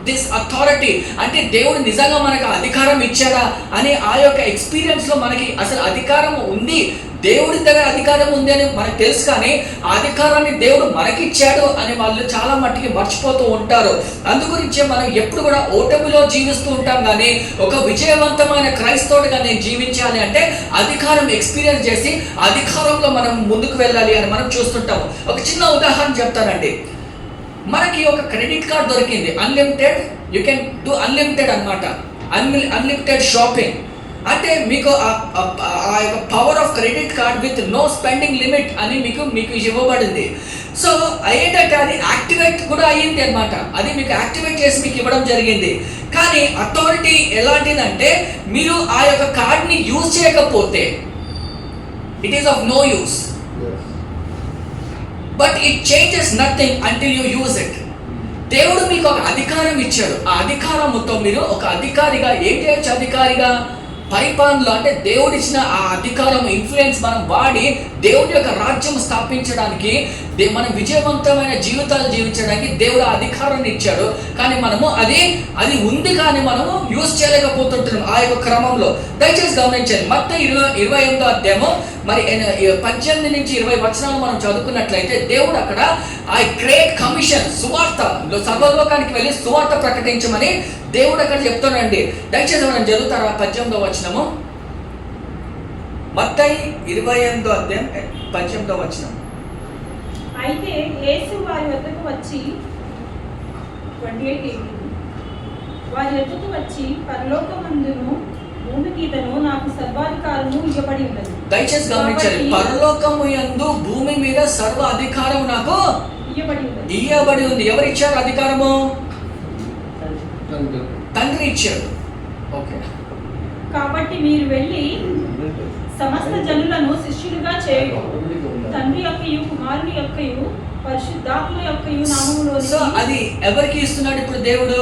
this authority. అంటే దేవుడు నిజంగా మనకు అధికారం ఇచ్చాడా అని ఆ యొక్క ఎక్స్పీరియన్స్ లో మనకి అసలు అధికారం ఉంది, దేవుడి దగ్గర అధికారం ఉంది అని మనకు తెలుసు, కానీ ఆ అధికారాన్ని దేవుడు మనకిచ్చాడు అని వాళ్ళు చాలా మట్టికి మర్చిపోతూ ఉంటారు. అందుగురించే మనం ఎప్పుడు కూడా ఓటమిలో జీవిస్తూ ఉంటాం, కానీ ఒక విజయవంతమైన క్రైస్తవుడిగా నేను జీవించాలి అంటే అధికారం ఎక్స్పీరియన్స్ చేసి అధికారంలో మనం ముందుకు వెళ్ళాలి అని మనం చూస్తుంటాము. ఒక చిన్న ఉదాహరణ చెప్తానండి. మనకి ఒక క్రెడిట్ కార్డ్ దొరికింది, unlimited, you can do unlimited అనమాట, అన్లిమిటెడ్ షాపింగ్. అంటే మీకు ఆ యొక్క power of credit card with no spending limit అని మీకు ఇవ్వబడింది. సో అయ్యేటట్టు అది యాక్టివేట్ కూడా అయ్యింది అనమాట. అది మీకు యాక్టివేట్ చేసి మీకు ఇవ్వడం జరిగింది. కానీ అథారిటీ ఎలాంటిదంటే, మీరు ఆ యొక్క కార్డ్ని యూజ్ చేయకపోతే it is of no use, but it changes nothing until you use it. దేవుడు మీకు ఒక అధికారం ఇచ్చాడు. ఆ అధికారంతో మీరు ఒక అధికారిగా ఏం చేయొచ్చు? అధికారిగా పరిపాలనలో, అంటే దేవుడిచ్చిన ఆ అధికారం ఇన్ఫ్లుయెన్స్ మనం వాడి దేవుడి యొక్క రాజ్యం స్థాపించడానికి, మనం విజయవంతమైన జీవితాలు జీవించడానికి దేవుడు ఆ అధికారాన్ని ఇచ్చాడు. కానీ మనము అది ఉంది, కానీ మనము యూజ్ చేయలేకపోతుంటున్నాం ఆ యొక్క క్రమంలో. దయచేసి గమనించండి. మత్తయి 28వ అధ్యాయము మరి 18 నుంచి 20 వచనాలు మనం చదువుకున్నట్లయితే, దేవుడు అక్కడ ఆ గ్రేట్ కమిషన్, సువార్త, సర్వలోకానికి వెళ్ళి సువార్త ప్రకటించమని దేవుడు అక్కడ చెప్తానండి. దయచేసి మనం చదువుతారా 18వ వచనము? మత్తయి 28వ అధ్యాయం 18వ వచనం. అయితే యేసు వారి వద్దకు వచ్చి 28 వారి వద్దకు వచ్చి, పరలోకమందును భూమి మీదను నాకు సర్వాధికారము ఇవ్వబడి ఉన్నది. దయచేసి గమనించాలి. పరలోకము యందు భూమి మీద సర్వ అధికారం నాకు ఇవ్వబడి ఉంది. ఎవరు ఇచ్చారు అధికారము? తండ్రి ఇచ్చాడు. ఓకే. కాబట్టి మీరు వెళ్ళి సమస్త జనులను శిష్యులుగా చేయుడు, తండ్రి యొక్కయు కుమారుని యొక్కయు పరిశుద్ధాత్మ యొక్కయు నామములో. సో అది ఎవరికి ఇస్తున్నాడు ఇప్పుడు? దేవుడు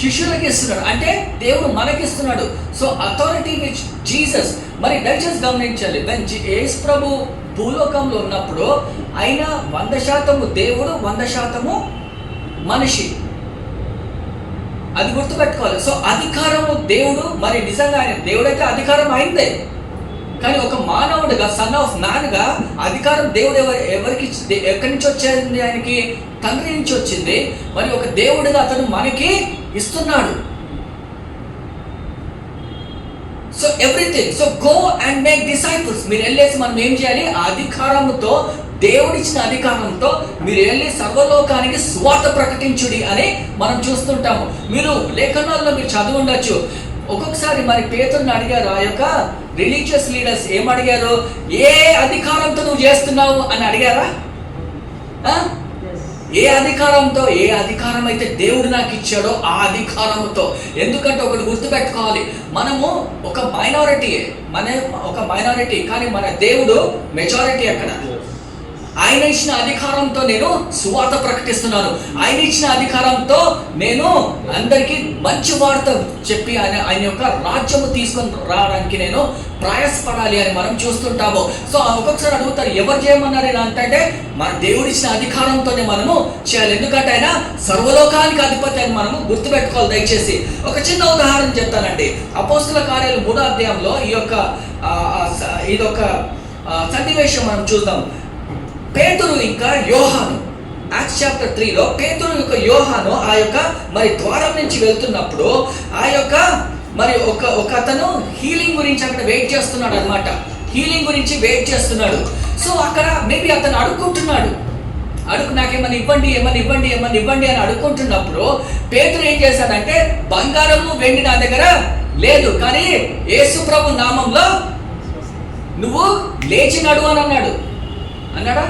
శిష్యులకి ఇస్తున్నాడు, అంటే దేవుడు మనకి ఇస్తున్నాడు. సో అథారిటీ విచ్ జీసస్, మరి దయచేసి గమనించాలి. యేసు ప్రభు భూలోకంలో ఉన్నప్పుడు ఆయన 100% దేవుడు, 100% మనిషి. అది గుర్తుపెట్టుకోవాలి. సో అధికారము దేవుడు, మరి నిజంగా ఆయన దేవుడైతే అధికారం అయిందే, కానీ ఒక మానవుడిగా, సన్ ఆఫ్ మ్యాన్ గా అధికారం దేవుడు ఎవరికి ఎక్కడి నుంచి వచ్చింది? ఆయనకి తండ్రి నుంచి వచ్చింది. మరి ఒక దేవుడిగా అతను మనకి ఇస్తున్నాడు. So everything. So go and make disciples. మీరు వెళ్ళేసి మనం ఏం చేయాలి? ఆ అధికారంతో, దేవుడిచ్చిన అధికారంతో మీరు వెళ్ళి సర్వలోకానికి సువార్త ప్రకటించుడి అని మనం చూస్తుంటాము. మీరు లేఖనాల్లో మీరు చదువు ఉండొచ్చు. ఒక్కొక్కసారి మరి పేతురుని అడిగారు ఆ యొక్క రిలీజియస్ లీడర్స్, ఏమడిగారు? ఏ అధికారంతో నువ్వు చేస్తున్నావు అని అడిగారా? ఏ అధికారంతో? ఏ అధికారం అయితే దేవుడు నాకు ఇచ్చాడో ఆ అధికారంతో. ఎందుకంటే ఒకటి గుర్తుపెట్టుకోవాలి, మనము ఒక మైనారిటీ, కానీ మన దేవుడు మెజారిటీ. అక్కడ ఆయన ఇచ్చిన అధికారంతో నేను సువార్త ప్రకటిస్తున్నాను. ఆయన ఇచ్చిన అధికారంతో నేను అందరికీ మంచి వార్త చెప్పి ఆయన యొక్క రాజ్యము తీసుకొని రావడానికి నేను ప్రయాసపడాలి అని మనం చూస్తుంటాము. సో ఒక్కొక్కసారి అడుగుతారు, ఎవరు చేయమన్నారు ఇలా అంటే, మన దేవుడిచ్చిన అధికారంతోనే మనము చేయాలి. ఎందుకంటే ఆయన సర్వలోకానికి అధిపతి అని మనము గుర్తుపెట్టుకోవాలి. దయచేసి ఒక చిన్న ఉదాహరణ చెప్తానండి. అపోస్తుల కార్యాలు 3వ అధ్యాయంలో ఇదొక సన్నివేశం మనం చూద్దాం. పేతురు ఇంకా యోహాను, యాక్ట్స్ చాప్టర్ 3లో పేతురు యొక్క యోహాను ఆ యొక్క మరి ద్వారం నుంచి వెళ్తున్నప్పుడు ఆ యొక్క మరి ఒక అతను హీలింగ్ గురించి అక్కడ వెయిట్ చేస్తున్నాడు అనమాట. హీలింగ్ గురించి వెయిట్ చేస్తున్నాడు. సో అక్కడ మేబీ అతను అడుక్కుంటున్నాడు, నాకేమన్నా ఇవ్వండి అని అడుక్కుంటున్నప్పుడు పేతురు ఏం చేశాడంటే, బంగారము వెండి నా దగ్గర లేదు, కానీ యేసు ప్రభు నామంలో నువ్వు లేచి నడు అని అన్నాడా?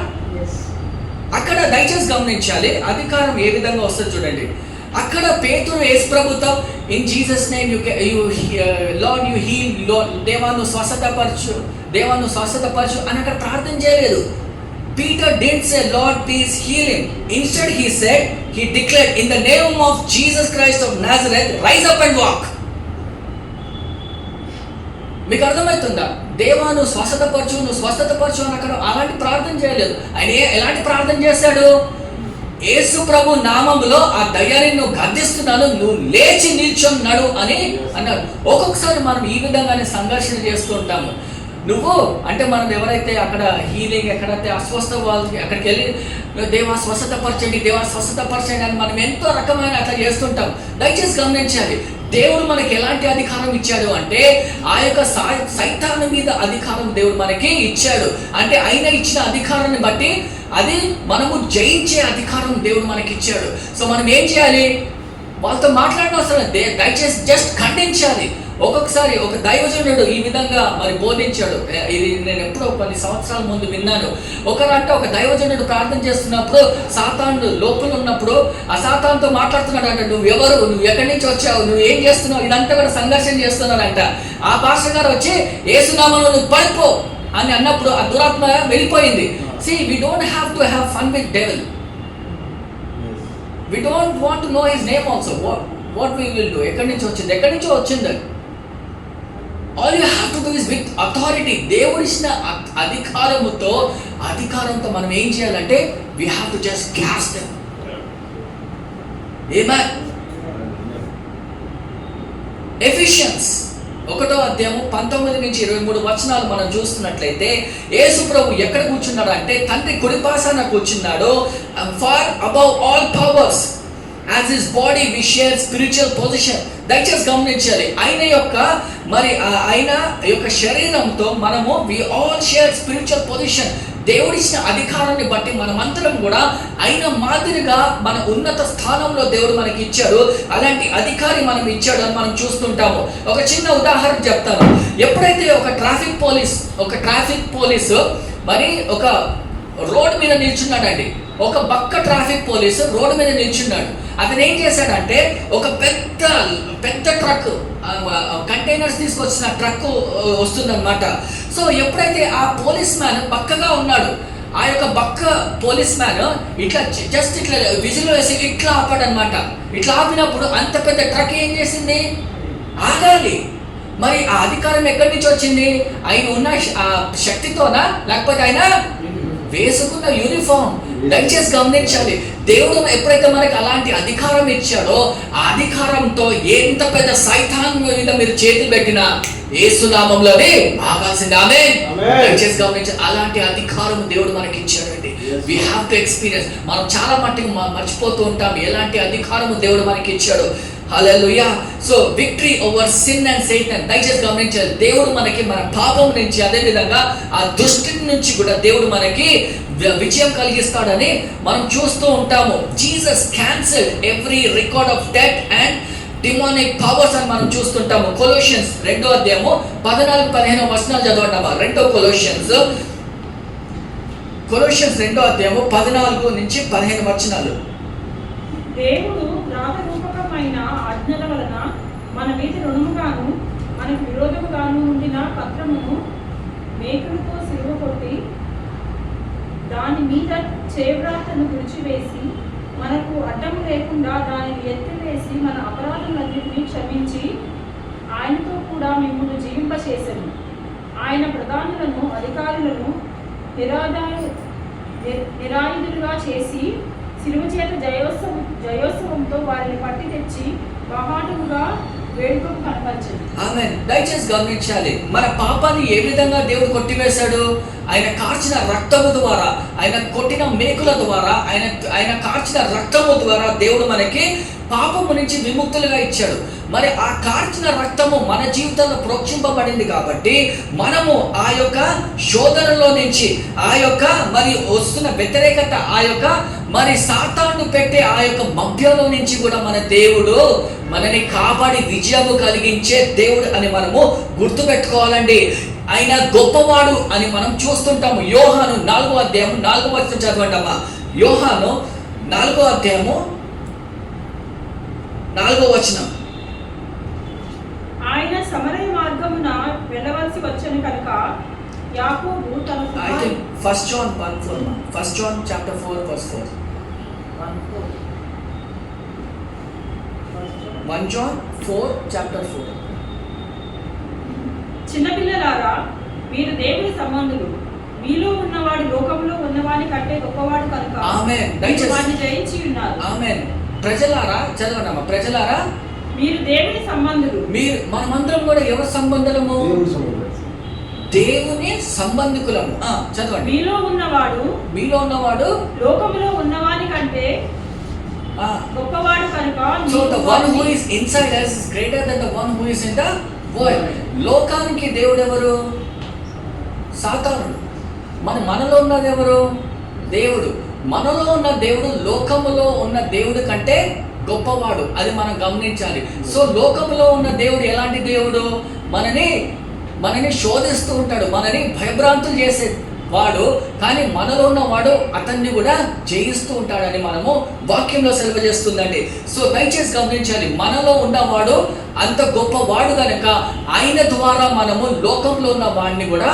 అక్కడ దయచేసి గమనించాలి, అధికారం ఏ విధంగా వస్తుంది చూడండి. అక్కడ పేతురు యేసు ప్రభుతో, in Jesus name Lord you heal, దేవాను స్వస్థతపరచు అని అక్కడ ప్రార్థన చేయలేదు. Peter didn't say Lord please heal him. Instead he said, he declared, in the name of Jesus Christ of Nazareth, rise up and walk. మీకు అర్థమవుతుందా? దేవాను స్వస్థతపరచు అని అక్కడ అలాంటి ప్రార్థన చేయలేదు. ఆయన ఎలాంటి ప్రార్థన చేశాడు? యేసు ప్రభు నామములో ఆ దయ్యాన్ని నువ్వు గద్దిస్తున్నాను, నువ్వు లేచి నిల్చున్నాడు అని అన్నారు. ఒక్కొక్కసారి మనం ఈ విధంగానే సంఘర్షణ చేస్తూ ఉంటాము. నువ్వు అంటే మనం ఎవరైతే అక్కడ హీలింగ్, ఎక్కడైతే అస్వస్థ వాళ్ళకి అక్కడికి వెళ్ళి దేవా స్వస్థతపరచండి, దేవా స్వస్థతపరచండి అని మనం ఎంతో రకమైన అట్లా చేస్తుంటాం. దయచేసి గమనించాలి, దేవుడు మనకి ఎలాంటి అధికారం ఇచ్చాడు అంటే ఆ యొక్క సైతాను మీద అధికారం దేవుడు మనకి ఇచ్చాడు. అంటే ఆయన ఇచ్చిన అధికారాన్ని బట్టి అది మనము జయించే అధికారం దేవుడు మనకి ఇచ్చాడు. సో మనం ఏం చేయాలి? వాళ్ళతో మాట్లాడిన అవసరం దయచేసి జస్ట్ ఖండించాలి. ఒక్కొక్కసారి ఒక దైవజనుడు ఈ విధంగా మరి బోధించాడు. ఇది నేను ఎప్పుడో కొన్ని సంవత్సరాల ముందు విన్నాను. ఒక దైవజనుడు ప్రార్థన చేస్తున్నప్పుడు సాతాను లోపల ఉన్నప్పుడు ఆ సాతానుతో మాట్లాడుతున్నాడు అంట. నువ్వు ఎవరు, నువ్వు ఎక్కడి నుంచి వచ్చావు, నువ్వు ఏం చేస్తున్నావు, ఇదంతా కూడా సంఘర్షణ చేస్తున్నాడంట. ఆ పాస్టర్ గారు వచ్చి యేసునామములో నువ్వు పడిపో అని అన్నప్పుడు ఆ దురాత్మ వెళ్ళిపోయింది. See, we don't have to have fun with devil. We don't want to know his name also. What we will do? ఎక్కడి నుంచో వచ్చింది. All you have to do is with authority. దేవుడు ఇచ్చిన అధికారంతో మనం ఏం చేయాలంటే we have to just cast them. Amen. Ephesians 1:19-23 మనం చూస్తున్నట్లయితే యేసు ప్రభు ఎక్కడ కూర్చున్నాడు అంటే తండ్రి కుడిపాసాన కూర్చున్నాడు. For above all powers as his body we share spiritual position. దయచేసి గమనించాలి, ఆయన యొక్క శరీరంతో మనము we all share spiritual position. దేవుడిచ్చిన అధికారాన్ని బట్టి మనమంతరం కూడా ఆయన మాదిరిగా మన ఉన్నత స్థానంలో దేవుడు మనకి ఇచ్చాడు. అలాంటి అధికారి మనం ఇచ్చాడు అని మనం చూస్తుంటాము. ఒక చిన్న ఉదాహరణ చెప్తాను. ఎప్పుడైతే ఒక ట్రాఫిక్ పోలీసు మరి ఒక రోడ్ మీద నిల్చున్నాడండి. ఒక బక్క ట్రాఫిక్ పోలీసు రోడ్డు మీద నిల్చున్నాడు. అతను ఏం చేశాడంటే ఒక పెద్ద ట్రక్, కంటైనర్స్ తీసుకొచ్చిన ట్రక్ వస్తుందన్నమాట. సో ఎప్పుడైతే ఆ పోలీస్ మ్యాన్ బక్కగా ఉన్నాడు, ఆ యొక్క బక్క పోలీస్ మ్యాన్ ఇట్లా విజిల్ వేసి ఇట్లా ఆపాడనమాట. ఇట్లా ఆపినప్పుడు అంత పెద్ద ట్రక్ ఏం చేసింది? ఆగాలి. మరి ఆ అధికారం ఎక్కడి నుంచి వచ్చింది? ఆయన ఉన్న శక్తితోనా, లేకపోతే ఆయన వేసుకున్న యూనిఫామ్? దయచేసి గమనించాలి, దేవుడు ఎప్పుడైతే మనకి అలాంటి అధికారం ఇచ్చాడో ఆ అధికారంతో ఎంత పెద్ద సైతాన్ మీద మీరు చేతులు పెట్టినా యేసునామంలోనే ఆగాల్సింది. ఆమేన్. దయచేసి గమనించాలి, అలాంటి అధికారం దేవుడు మనకి ఇచ్చాడండి. We have to experience. మనం చాలా మట్టుకు మర్చిపోతూ ఉంటాం ఎలాంటి అధికారం దేవుడు మనకి ఇచ్చాడు. Hallelujah. So victory over sin and Satan. దయచేసి గమనించాలి, దేవుడు మనకి మన పాపం నుంచి, అదే విధంగా ఆ దుష్టి నుంచి కూడా దేవుడు మనకి విజయం కలిగిస్తాడని మనం చూస్తూ ఉంటాము. Jesus cancelled every record of death and demonic powers అని మనం చూస్తుంటాము. కొలోషియన్స్ 2:14-15 చదవండి. 2 కొలోషియన్స్ 2:14-15. దేవుడు రాతరూపకమైన ఆజ్ఞల వలన మన మీద రుణముగాను మనకు విరోధముగాను ఉండిన పత్రమును మేకులతో సిలువ కొట్టి దాని మీద చేవ్రాతను విడిచివేసి మనకు అడ్డము లేకుండా దానిని ఎత్తివేసి మన అపరాధములన్నిటినీ క్షమించి ఆయనతో కూడా మిమ్మల్ని జీవింపచేసెను. ఆయన ప్రధానులను అధికారులను నిరాయుధులుగా చేసి సిలువ చేత జయోత్సవంతో వారిని పట్టి తెచ్చి మహాటముగా వేడుకకు కనపరిచింది. ఆమేన్. దయచేసి గమనించాలి, మన పాపాన్ని ఏ విధంగా దేవుడు కొట్టివేశాడు? ఆయన కార్చిన రక్తము ద్వారా, ఆయన కొట్టిన మేకుల ద్వారా, ఆయన కార్చిన రక్తము ద్వారా దేవుడు మనకి పాపము నుంచి విముక్తులుగా ఇచ్చాడు. మరి ఆ కార్చిన రక్తము మన జీవితంలో ప్రోక్షింపబడింది కాబట్టి మనము ఆ యొక్క శోధనలో నుంచి, ఆ యొక్క మరి వస్తున్న వ్యతిరేకత, ఆ యొక్క మరి సాతాను పెట్టే ఆ యొక్క మధ్యలో నుంచి కూడా మన దేవుడు మనని కాపాడి విజయము కలిగించే దేవుడు అని మనము గుర్తుపెట్టుకోవాలండి. ఆయన గొప్పవాడు అని మనం చూస్తుంటాము. యోహాను 4:4 చదవండి అమ్మా. యోహాను 4:4. ఆయన సమరయ మార్గమున వెళ్ళవలసి వచ్చెను కనుక యాకోబు తన I think 1 John 1:4. 1 John chapter 4:4. 1 John 4 chapter 4. చిన్నపిల్లలారా, మీరు దేవుని సంబంధులు, మీలో ఉన్నవాడు లోకంలో ఉన్నవాని కంటే గొప్పవాడు కనుక ఆమేన్. మీరు వాడిని జయించి ఉన్నారు. ఆమేన్. ప్రజలారా, చదవండమ్మా. ప్రజలారా, మీరు దేవుని సంబంధులు. మీరు, మనమందరం కూడా ఎవరి సంబంధులము? దేవుని సంబంధం. దేవుని సంబంధికులము. చదవండి. మీలో ఉన్నవాడు లోకములో ఉన్నవాని కంటే Ah. గొప్పవాడు కనుక So the one who is inside us is greater than the one who is in the world. లోకానికి దేవుడు ఎవరు? సాతానుడు. మనలో ఉన్నది ఎవరు? దేవుడు. మనలో ఉన్న దేవుడు లోకములో ఉన్న దేవుడు కంటే గొప్పవాడు. అది మనం గమనించాలి. సో లోకములో ఉన్న దేవుడు ఎలాంటి దేవుడు? మనని శోధిస్తూ ఉంటాడు, మనని భయభ్రాంతులు చేసే వాడు. కానీ మనలో ఉన్నవాడు అతన్ని కూడా జయిస్తూ ఉంటాడని మనము వాక్యంలో సెలవు చేస్తుందండి. సో దయచేసి గమనించాలి, మనలో ఉన్నవాడు అంత గొప్పవాడు కనుక ఆయన ద్వారా మనము లోకంలో ఉన్న వాడిని కూడా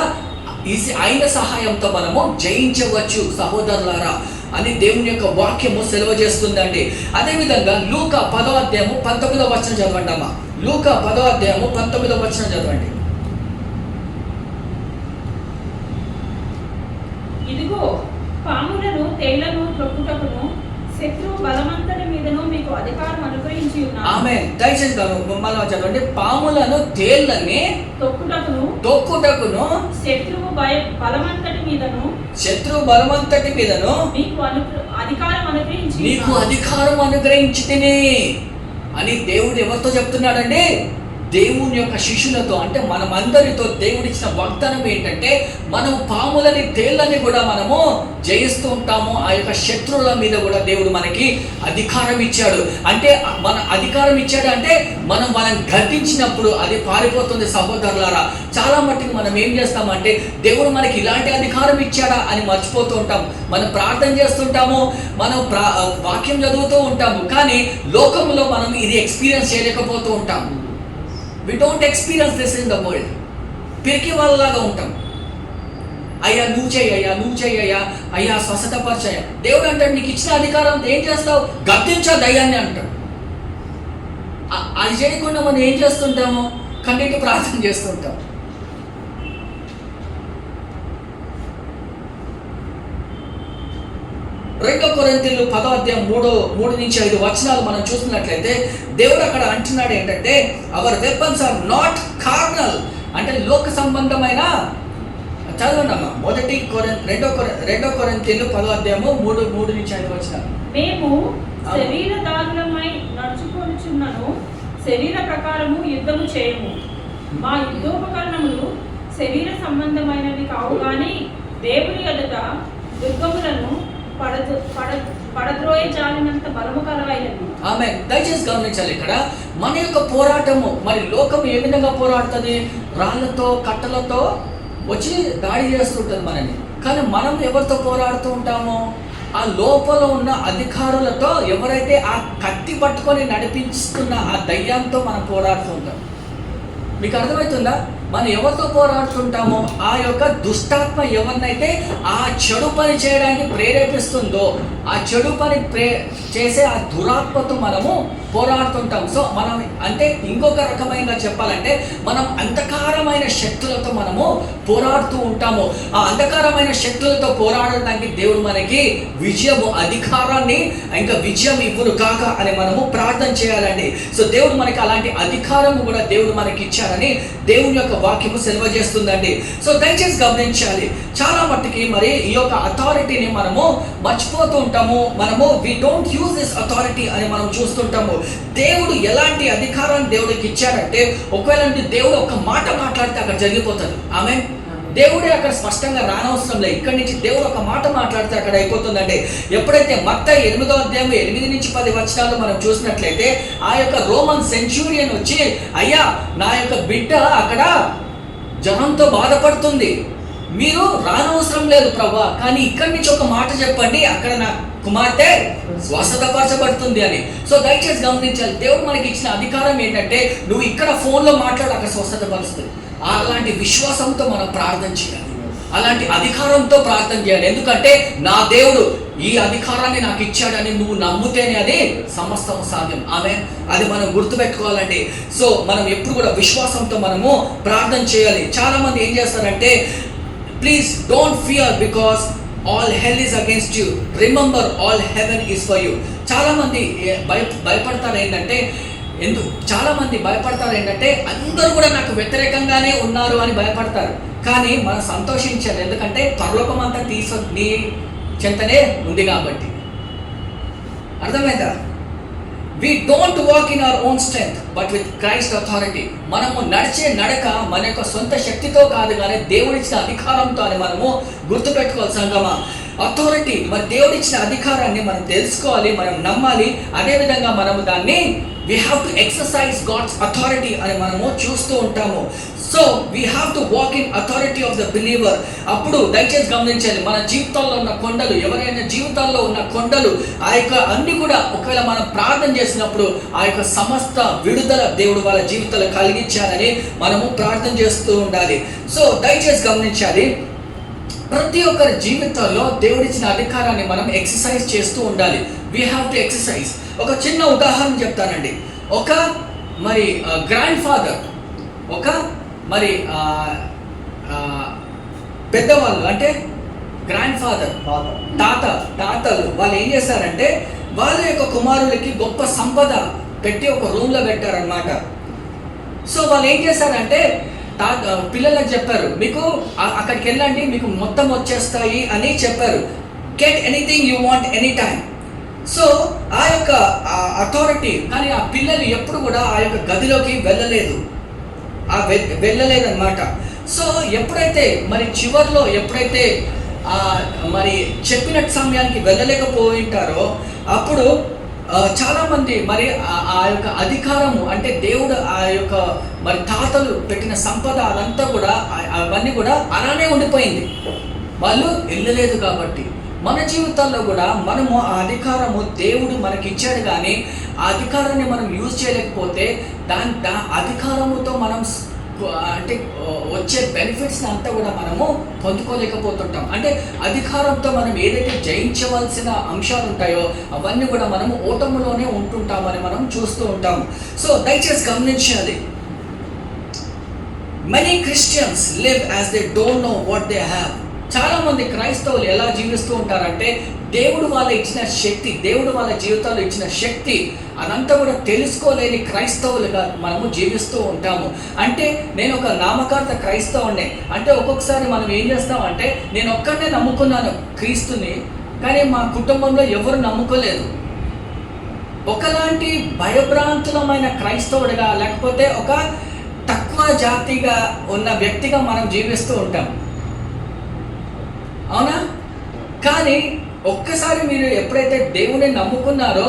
ఆయన సహాయంతో మనము జయించవచ్చు సహోదరులారా అని దేవుని యొక్క వాక్యము సెలవు చేస్తుందండి. అదేవిధంగా లూకా 10వ అధ్యాయము 19వ వచనం చదవండి అమ్మా. లూకా 10వ అధ్యాయము 19వ వచనం చదవండి. ఇదిగో పాములను తేళ్లను త్రొక్కుటకును శత్రువు బలమంతటి మీదను మీకు అధికారం అనుగ్రహించి ఉన్నాను. ఆమేన్. దయచేసి మళ్ళీ చదవండి. పాములను తేళ్లని తొక్కుటకును శత్రువు బలమంతటి మీదను మీకు అధికారం అనుగ్రహించితిని అని దేవుడు ఎవరితో చెప్తున్నాడండి? దేవుని యొక్క శిష్యులతో. అంటే మనమందరితో దేవుడిచ్చిన వాగ్దానం ఏంటంటే మనం పాములని తేళ్లని కూడా మనము జయిస్తూ ఉంటాము. ఆ యొక్క శత్రువుల మీద కూడా దేవుడు మనకి అధికారం ఇచ్చాడు. అంటే మన అధికారం ఇచ్చాడు అంటే మనం వాళ్ళని గద్దించినప్పుడు అది పారిపోతుంది సహోదరులారా. చాలా మట్టుకు మనం ఏం చేస్తామంటే దేవుడు మనకి ఇలాంటి అధికారం ఇచ్చాడా అని మర్చిపోతూ ఉంటాం. మనం ప్రార్థన చేస్తుంటాము, మనం వాక్యం చదువుతూ ఉంటాము, కానీ లోకంలో మనం ఇది ఎక్స్పీరియన్స్ చేయలేకపోతూ ఉంటాము. We don't experience this in the world. పిరికి వాళ్ళలాగా ఉంటాం. అయ్యా నువ్వు చెయ్యయ్యా, అయ్యా స్వస్థత పరిచయం. దేవుడు అంటాడు నీకు ఇచ్చిన అధికారం ఏం చేస్తావు? గద్దించా దయ్యాన్ని అంటాడు. అది చేయకుండా మనం ఏం చేస్తుంటాము? కన్నీటి ప్రార్థన చేస్తుంటాం. రెండో కొరింథీయులు 10వ అధ్యాయం 3-5 వచనాలు మనం చూస్తున్నట్లయితే దేవుడు అక్కడ అంటున్నాడు ఏంటంటే our weapons are not carnal. అంటే లోక సంబంధమైన, చదవండి అమ్మా. రెండో కొరింథీయులు 10వ అధ్యాయము 3-5 వచనాలు. మేము శరీరదారులమై నడుచుకొనుచున్నను శరీర ప్రకారము యుద్ధము చేయము. మా యుద్ధోపకరణములు శరీర సంబంధమైనవి కావు గాని దేవుని ఎదుట దుర్గములను పడద్రోయజాలినంత బలము కలవైనవి. ఆమె. దయచేసి గమనించాలి, ఇక్కడ మన యొక్క పోరాటము, మరి లోకం ఏ విధంగా పోరాడుతుంది? రాళ్లతో కట్టలతో వచ్చి దాడి చేస్తుంటుంది మనని. కానీ మనం ఎవరితో పోరాడుతూ ఉంటామో? ఆ లోపల ఉన్న అధికారులతో, ఎవరైతే ఆ కత్తి పట్టుకొని నడిపిస్తున్న ఆ దయ్యంతో మనం పోరాడుతూ ఉంటాం. మీకు అర్థమవుతుందా? మనం ఎవరితో పోరాడుతుంటామో ఆ యొక్క దుష్టాత్మ ఎవరినైతే ఆ చెడు పని చేయడానికి ప్రేరేపిస్తుందో, ఆ చెడు పని చేసే ఆ దురాత్మతో మనము పోరాడుతుంటాం. సో మనం అంటే ఇంకొక రకమైన చెప్పాలంటే మనం అంధకారమైన శక్తులతో మనము పోరాడుతూ ఉంటాము. ఆ అంధకారమైన శక్తులతో పోరాడడానికి దేవుడు మనకి విజయము, అధికారాన్ని, ఇంకా విజయం ఇవ్వను కాక అని మనము ప్రార్థన చేయాలండి. సో దేవుడు మనకి అలాంటి అధికారము కూడా దేవుడు మనకి ఇచ్చారని దేవుని యొక్క వాక్యము సెలవు చేస్తుందండి. సో దయచేసి గమనించాలి, చాలా మట్టుకి మరి ఈ యొక్క అథారిటీని మనము మర్చిపోతూ ఉంటాము. మనము we don't use this authority అని మనం చూస్తుంటాము. దేవుడు ఎలాంటి అధికారాన్ని దేవుడికి ఇచ్చాడంటే ఒకవేళ దేవుడు ఒక మాట మాట్లాడితే అక్కడ జరిగిపోతుంది. ఆమేన్. దేవుడే అక్కడ స్పష్టంగా రానవసరం లేదు. ఇక్కడి నుంచి దేవుడు ఒక మాట మాట్లాడితే అక్కడ అయిపోతుందండి. ఎప్పుడైతే మత్తయి 8వ అధ్యాయం 8-10 వచనాలు మనం చూసినట్లయితే ఆ యొక్క రోమన్ సెంచూరియన్ వచ్చి, అయ్యా నా యొక్క బిడ్డ అక్కడ జ్వరంతో బాధపడుతుంది, మీరు రానవసరం లేదు ప్రభా, కానీ ఇక్కడి నుంచి ఒక మాట చెప్పండి, అక్కడ నా కుమార్తె స్వస్థతపరచబడుతుంది అని. సో దయచేసి గమనించాలి, దేవుడు మనకి ఇచ్చిన అధికారం ఏంటంటే నువ్వు ఇక్కడ ఫోన్లో మాట్లాడు, అక్కడ స్వస్థతపరుస్తుంది. అలాంటి విశ్వాసంతో మనం ప్రార్థన చేయాలి, అలాంటి అధికారంతో ప్రార్థన చేయాలి. ఎందుకంటే నా దేవుడు ఈ అధికారాన్ని నాకు ఇచ్చాడని నువ్వు నమ్ముతేనే అది సమస్తం సాధ్యం. ఆమె అది మనం గుర్తుపెట్టుకోవాలండి. సో మనం ఎప్పుడు కూడా విశ్వాసంతో మనము ప్రార్థన చేయాలి. చాలా మంది ఏం చేస్తారంటే please don't fear because all hell is against you, remember all haven is for you. చాలామంది భయపడతారు ఏంటంటే అందరూ కూడా నాకు వ్యతిరేకంగానే ఉన్నారు అని భయపడతారు. కానీ మనం సంతోషించాలి, ఎందుకంటే పరలోకం అంతా నీ చెంతనే ఉంది కాబట్టి. అర్థమైందా? We don't walk in our own strength, but with Christ authority. మనము నడిచే నడక మన యొక్క సొంత శక్తితో కాదు, కానీ దేవుడిచ్చిన అధికారంతో అని మనము గుర్తుపెట్టుకోవాలి సంగమా. అథారిటీ, మరి దేవుడిచ్చిన అధికారాన్ని మనం తెలుసుకోవాలి, మనం నమ్మాలి. అదేవిధంగా మనము దాన్ని we have to exercise God's authority అని మనము చూస్తూ ఉంటాము. So we have to walk in authority of the believer. అప్పుడు దయచేసి గమనించాలి, మన జీవితాల్లో ఉన్న కొండలు, ఎవరైనా జీవితాల్లో ఉన్న కొండలు, ఆ యొక్క అన్ని కూడా ఒకవేళ మనం ప్రార్థన చేసినప్పుడు ఆ యొక్క సమస్త విడుదల దేవుడు వాళ్ళ జీవితాలు కలిగించాలని మనము ప్రార్థన చేస్తూ ఉండాలి. సో దయచేసి గమనించాలి, ప్రతి ఒక్కరి జీవితాల్లో దేవుడిచ్చిన అధికారాన్ని మనం ఎక్సర్సైజ్ చేస్తూ ఉండాలి. We have to exercise. ఒక చిన్న ఉదాహరణ చెప్తానండి. ఒక మరి గ్రాండ్ ఫాదర్, ఒక మరి పెద్దవాళ్ళు అంటే గ్రాండ్ ఫాదర్, తాతలు వాళ్ళు ఏం చేశారంటే వాళ్ళ యొక్క కుమారులకి గొప్ప సంపద పెట్టి ఒక రూమ్లో పెట్టారనమాట. సో వాళ్ళు ఏం చేశారంటే పిల్లలకు చెప్పారు, మీకు అక్కడికి వెళ్ళండి, మీకు మొత్తం వచ్చేస్తాయి అని చెప్పారు. Get anything you want any time. So ఆ యొక్క అథారిటీ, కానీ ఆ పిల్లలు ఎప్పుడు కూడా ఆ యొక్క గదిలోకి వెళ్ళలేదన్నమాట. సో ఎప్పుడైతే మరి చివరిలో ఎప్పుడైతే మరి చెప్పిన సమయానికి వెళ్ళలేకపోయింటారో అప్పుడు చాలామంది మరి ఆ యొక్క అధికారము అంటే దేవుడు ఆ యొక్క మరి తాతలు పెట్టిన సంపద అదంతా కూడా అవన్నీ కూడా అలానే ఉండిపోయింది, వాళ్ళు వెళ్ళలేదు కాబట్టి. మన జీవితాల్లో కూడా మనము ఆ అధికారము దేవుడు మనకి ఇచ్చాడు, కానీ ఆ అధికారాన్ని మనం యూజ్ చేయలేకపోతే అధికారముతో మనం అంటే వచ్చే బెనిఫిట్స్ని అంతా కూడా మనము పొందుకోలేకపోతుంటాం. అంటే అధికారంతో మనం ఏదైతే జయించవలసిన అంశాలు ఉంటాయో అవన్నీ కూడా మనము ఓటములోనే ఉంటుంటామని మనం చూస్తూ ఉంటాము. సో దయచేసి గమనించాలి, many Christians live as they don't know what they have. చాలామంది క్రైస్తవులు ఎలా జీవిస్తూ ఉంటారంటే దేవుడు వాళ్ళ ఇచ్చిన శక్తి, దేవుడు వాళ్ళ జీవితాల్లో ఇచ్చిన శక్తి అదంతా కూడా తెలుసుకోలేని క్రైస్తవులుగా మనము జీవిస్తూ ఉంటాము. అంటే నేను ఒక నామకార్థ క్రైస్తవుడిని అంటే ఒక్కొక్కసారి మనం ఏం చేస్తామంటే నేను ఒక్కడనే నమ్ముకున్నాను క్రీస్తుని, కానీ మా కుటుంబంలో ఎవరు నమ్ముకోలేదు. ఒకలాంటి భయభ్రాంతులమైన క్రైస్తవుడిగా లేకపోతే ఒక తక్కువ జాతిగా ఉన్న వ్యక్తిగా మనం జీవిస్తూ ఉంటాం, అవునా? కానీ ఒక్కసారి మీరు ఎప్పుడైతే దేవుని నమ్ముకున్నారో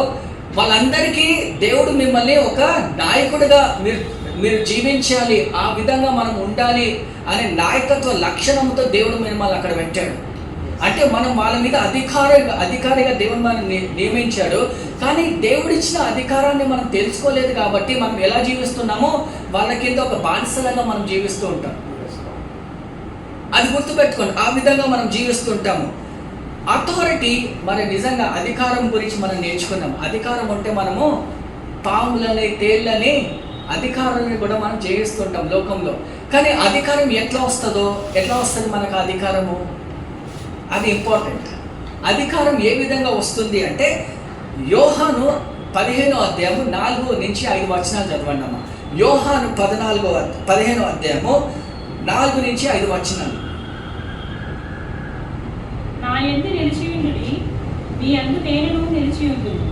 వాళ్ళందరికీ దేవుడు మిమ్మల్ని ఒక నాయకుడిగా మీరు జీవించాలి, ఆ విధంగా మనం ఉండాలి అనే నాయకత్వ లక్షణంతో దేవుడు మిమ్మల్ని అక్కడ పెట్టాడు. అంటే మనం వాళ్ళ మీద అధికారిగా దేవుడు మనం నియమించాడు, కానీ దేవుడిచ్చిన అధికారాన్ని మనం తెలుసుకోలేదు కాబట్టి మనం ఎలా జీవిస్తున్నామో వాళ్ళ కింద ఒక బానిసలాగా మనం జీవిస్తూ ఉంటాం. అది గుర్తుపెట్టుకోండి, ఆ విధంగా మనం జీవిస్తుంటాము. అథారిటీ మరి నిజంగా అధికారం గురించి మనం నేర్చుకున్నాం. అధికారం అంటే మనము పాములని తేళ్ళని అధికారాన్ని కూడా మనం జయిస్తుంటాం లోకంలో. కానీ అధికారం ఎట్లా వస్తుంది మనకు అధికారము? అది ఇంపార్టెంట్. అధికారం ఏ విధంగా వస్తుంది అంటే యోహాను 15వ అధ్యాయము 4 నుంచి 5 వచనాలు చదవండి అమ్మా. యోహాను 15వ అధ్యాయము 4 నుంచి 5 వచనాలు. నా యందు నిలిచి ఉండుడి, మీ యందు నేను నిలిచి ఉండును.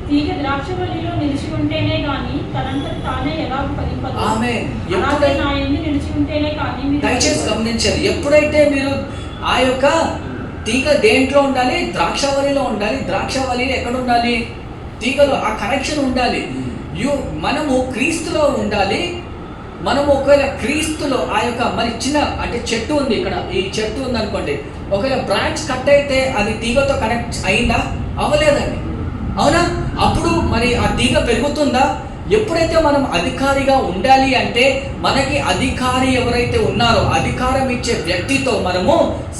తీగ ద్రాక్షవల్లిలో నిలిచి ఉంటేనే గాని తనంతట తానే ఎలా ఫలింపదు. ఆమేన్. అలాగే నా యందు నిలిచి ఉంటేనే కానీ మీరు. దయచేసి గమనించండి, ఎప్పుడైతే మీరు ఆ యొక్క తీగ దేంట్లో ఉండాలి? ద్రాక్షవల్లిలో ఉండాలి. ద్రాక్షవల్లిలో ఎక్కడ ఉండాలి? తీగలో ఆ కనెక్షన్ ఉండాలి. మనము క్రీస్తులో ఉండాలి. మనము ఒకవేళ క్రీస్తులో ఆ యొక్క మరి చిన్న అంటే చెట్టు ఉంది, ఇక్కడ ఈ చెట్టు ఉంది అనుకోండి, ఒకవేళ బ్రాంచ్ కట్ అయితే అది తీగతో కనెక్ట్ అయిందా? అవ్వలేదండి, అవునా? అప్పుడు మరి ఆ తీగ పెరుగుతుందా? ఎప్పుడైతే మనం అధికారిగా ఉండాలి అంటే మనకి అధికారి ఎవరైతే ఉన్నారో అధికారం ఇచ్చే వ్యక్తితో మనము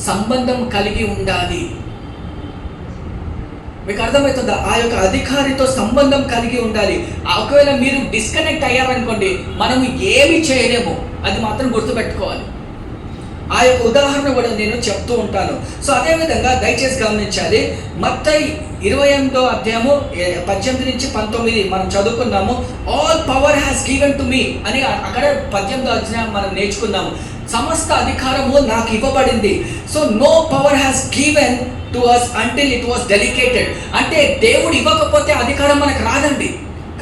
సంబంధం కలిగి ఉండాలి. మీకు అర్థమవుతుందా? ఆ యొక్క అధికారితో సంబంధం కలిగి ఉండాలి. ఒకవేళ మీరు డిస్కనెక్ట్ అయ్యారనుకోండి మనము ఏమి చేయలేము, అది మాత్రం గుర్తుపెట్టుకోవాలి. ఆ యొక్క ఉదాహరణ కూడా నేను చెప్తూ ఉంటాను. సో అదేవిధంగా దయచేసి గమనించాలి, మత్తయి 28వ అధ్యాయము 18 నుంచి 19 మనం చదువుకున్నాము. All power has given to me అని అక్కడ 18వ అధ్యాయం మనం నేర్చుకున్నాము. సమస్త అధికారము నాకు ఇవ్వబడింది. So no power has given to us until it was delegated. అంటే దేవుడు ఇవ్వకపోతే అధికారం మనకు రాదండి.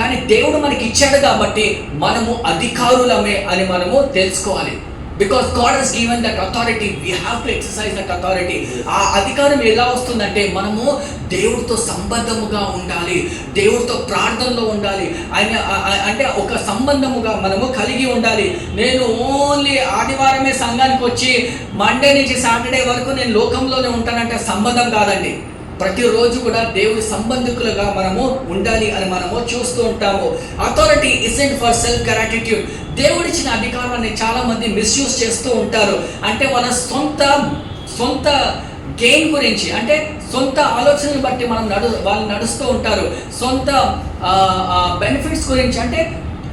కానీ దేవుడు మనకి ఇచ్చాడు కాబట్టి మనము అధికారులమే అని మనము తెలుసుకోవాలి. Because God has given that authority, we have to exercise that authority. ఆ అధికారం ఎలా వస్తుందంటే మనము దేవుడితో సంబంధముగా ఉండాలి, దేవుడితో ప్రార్థనలో ఉండాలి. ఆయన అంటే ఒక సంబంధముగా మనము కలిగి ఉండాలి. నేను ఓన్లీ ఆదివారమే సంఘానికి వచ్చి మండే నుంచి సాటర్డే వరకు నేను లోకంలోనే ఉంటానంటే సంబంధం కాదండి. ప్రతిరోజు కూడా దేవుడి సంబంధికులుగా మనము ఉండాలి అని మనము చూస్తూ ఉంటాము. Authority isn't for self gratitude. దేవుడిచ్చిన అధికారాన్ని చాలా మంది మిస్యూజ్ చేస్తూ ఉంటారు. అంటే వాళ్ళ సొంత గెయిన్ గురించి, అంటే సొంత ఆలోచనలు బట్టి వాళ్ళు నడుస్తూ ఉంటారు. సొంత బెనిఫిట్స్ గురించి, అంటే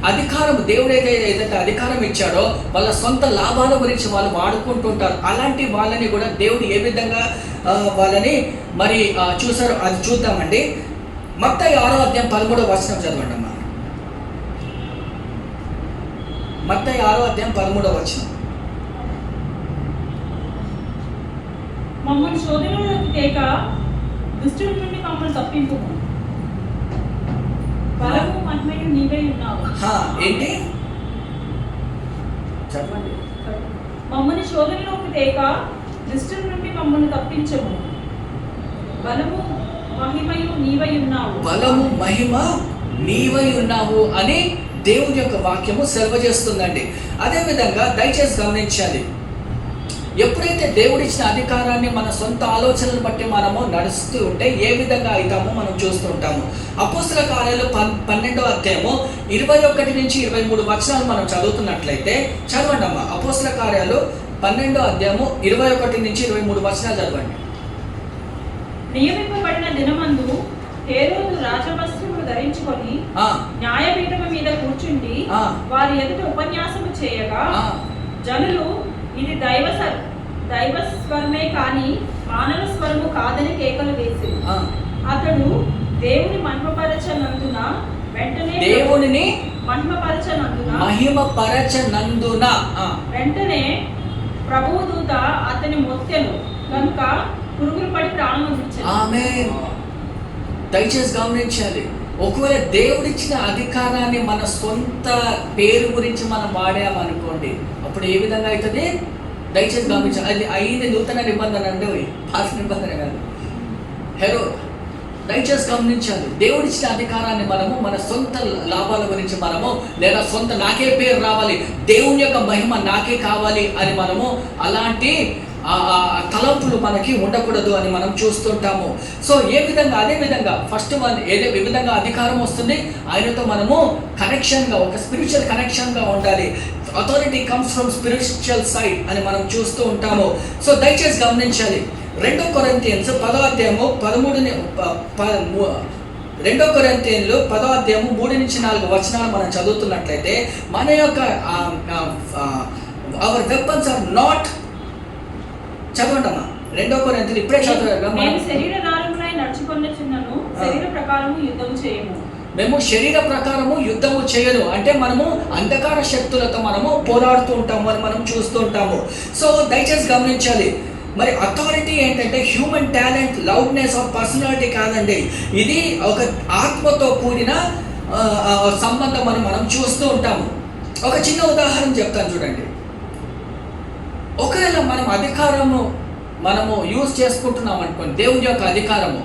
అధికారం దేవుడు ఏదైతే అధికారం ఇచ్చాడో వాళ్ళ సొంత లాభాల గురించి వాళ్ళు వాడుకుంటుంటారు. అలాంటి వాళ్ళని కూడా దేవుడు ఏ విధంగా వాళ్ళని మరి చూసారు అది చూద్దామండి. మత్తయి 6వ అధ్యాయం 13వ వచనం చదవండి అమ్మా. మత్తయి 6వ అధ్యాయం 13వ వచనం. మమ్మల్ని శోధనలోకి తేక దుష్టుడి నుండి మమ్మల్ని తప్పింపు, బలము మహిమయు నీవే ఉన్నావు. ఏంటి చెప్పండి. మమ్మల్ని శోధనలోకి తేక దుష్టుడి నుండి మమ్మల్ని తప్పించము, బలము మహిమయు నీవై ఉన్నావు. బలము మహిమ నీవై ఉన్నావు అని దేవుని యొక్క వాక్యము సెలవు చేస్తుందండి. అదేవిధంగా దయచేసి గమనించాలి, ఎప్పుడైతే దేవుడిచ్చిన అధికారాన్ని మన సొంత ఆలోచనలు బట్టి మనము నడుస్తూ ఉంటే ఏ విధంగా అవుతామో మనం చూస్తూ ఉంటాము. అపోస్తల కార్యాలు 12వ అధ్యాయము 21 నుంచి 23 వచనాలు మనం చదువుతున్నట్లయితే చదవండి అమ్మా. అపోస్తల కార్యాలు 12వ అధ్యాయము 21 నుంచి 23 వచనాలు చదవండి. నియమింపబడిన దినమందు హేరోదు రాజవస్త్రములు ధరించుకొని న్యాయపీఠము మీద కూర్చుండి వారి ఎదుట ఉపన్యాసము చేయగా జనులు ఇది దైవ స్వరమే కానీ మానవ స్వరము కాదని కేకలు వేసి అతడు దేవుని మహిమపరచనందున వెంటనే ప్రభువు దూత అతని మొత్తెను కనుక పురుగులు పడి ప్రాణం వదిలించాడు. ఆమేన్. దయచేసి గమనించాలి, ఒకవేళ దేవుడిచ్చిన అధికారాన్ని మన సొంత పేరు గురించి మనం వాడామనుకోండి, అప్పుడు ఏ విధంగా అవుతుంది? దయచేసి గమనించాలి. అది అయింది నూతన నిబంధన అంటే పాత నిబంధన కాదు. హెరోద్. దయచేసి గమనించాలి, దేవుడిచ్చిన అధికారాన్ని మనము మన సొంత లాభాల గురించి మనము లేదా సొంత నాకే పేరు రావాలి, దేవుని యొక్క మహిమ నాకే కావాలి అని మనము అలాంటి తలంపులు మనకి ఉండకూడదు అని మనం చూస్తుంటాము. సో ఏ విధంగా అదే విధంగా ఫస్ట్ ఏ విధంగా అధికారం వస్తుంది, ఆయనతో మనము కనెక్షన్గా ఒక స్పిరిచువల్ కనెక్షన్గా ఉండాలి. Authority comes from spiritual side అని మనం చూస్తూ ఉంటాము. సో దయచేసి గమనించాలి, 2 కొరింథీయులు 10వ అధ్యాయము 2 కొరింథీయులు 10వ అధ్యాయము 3 నుంచి 4 వచనాలు మనం చదువుతున్నట్లయితే మన యొక్క అవర్ వెపన్స్ ఆర్ నాట్, చదవండి అమ్మా. 2 కొరింథీయులు ఇప్పుడే చదవగా మేము శరీర నారములై నడుచుకొనుచున్నను శరీర ప్రకారము యుద్ధము చేయము. మేము శరీర ప్రకారము యుద్ధము చేయను అంటే మనము అంధకార శక్తులతో మనము పోరాడుతూ ఉంటాము అని మనం చూస్తూ ఉంటాము. సో దయచేసి గమనించాలి, మరి అథారిటీ ఏంటంటే human talent, loudness of personality కాదండి. ఇది ఒక ఆత్మతో కూడిన సంబంధం అని మనం చూస్తూ ఉంటాము. ఒక చిన్న ఉదాహరణ చెప్తాను చూడండి. ఒకవేళ మనం అధికారము మనము యూజ్ చేసుకుంటున్నాం అనుకోండి, దేవుని యొక్క అధికారము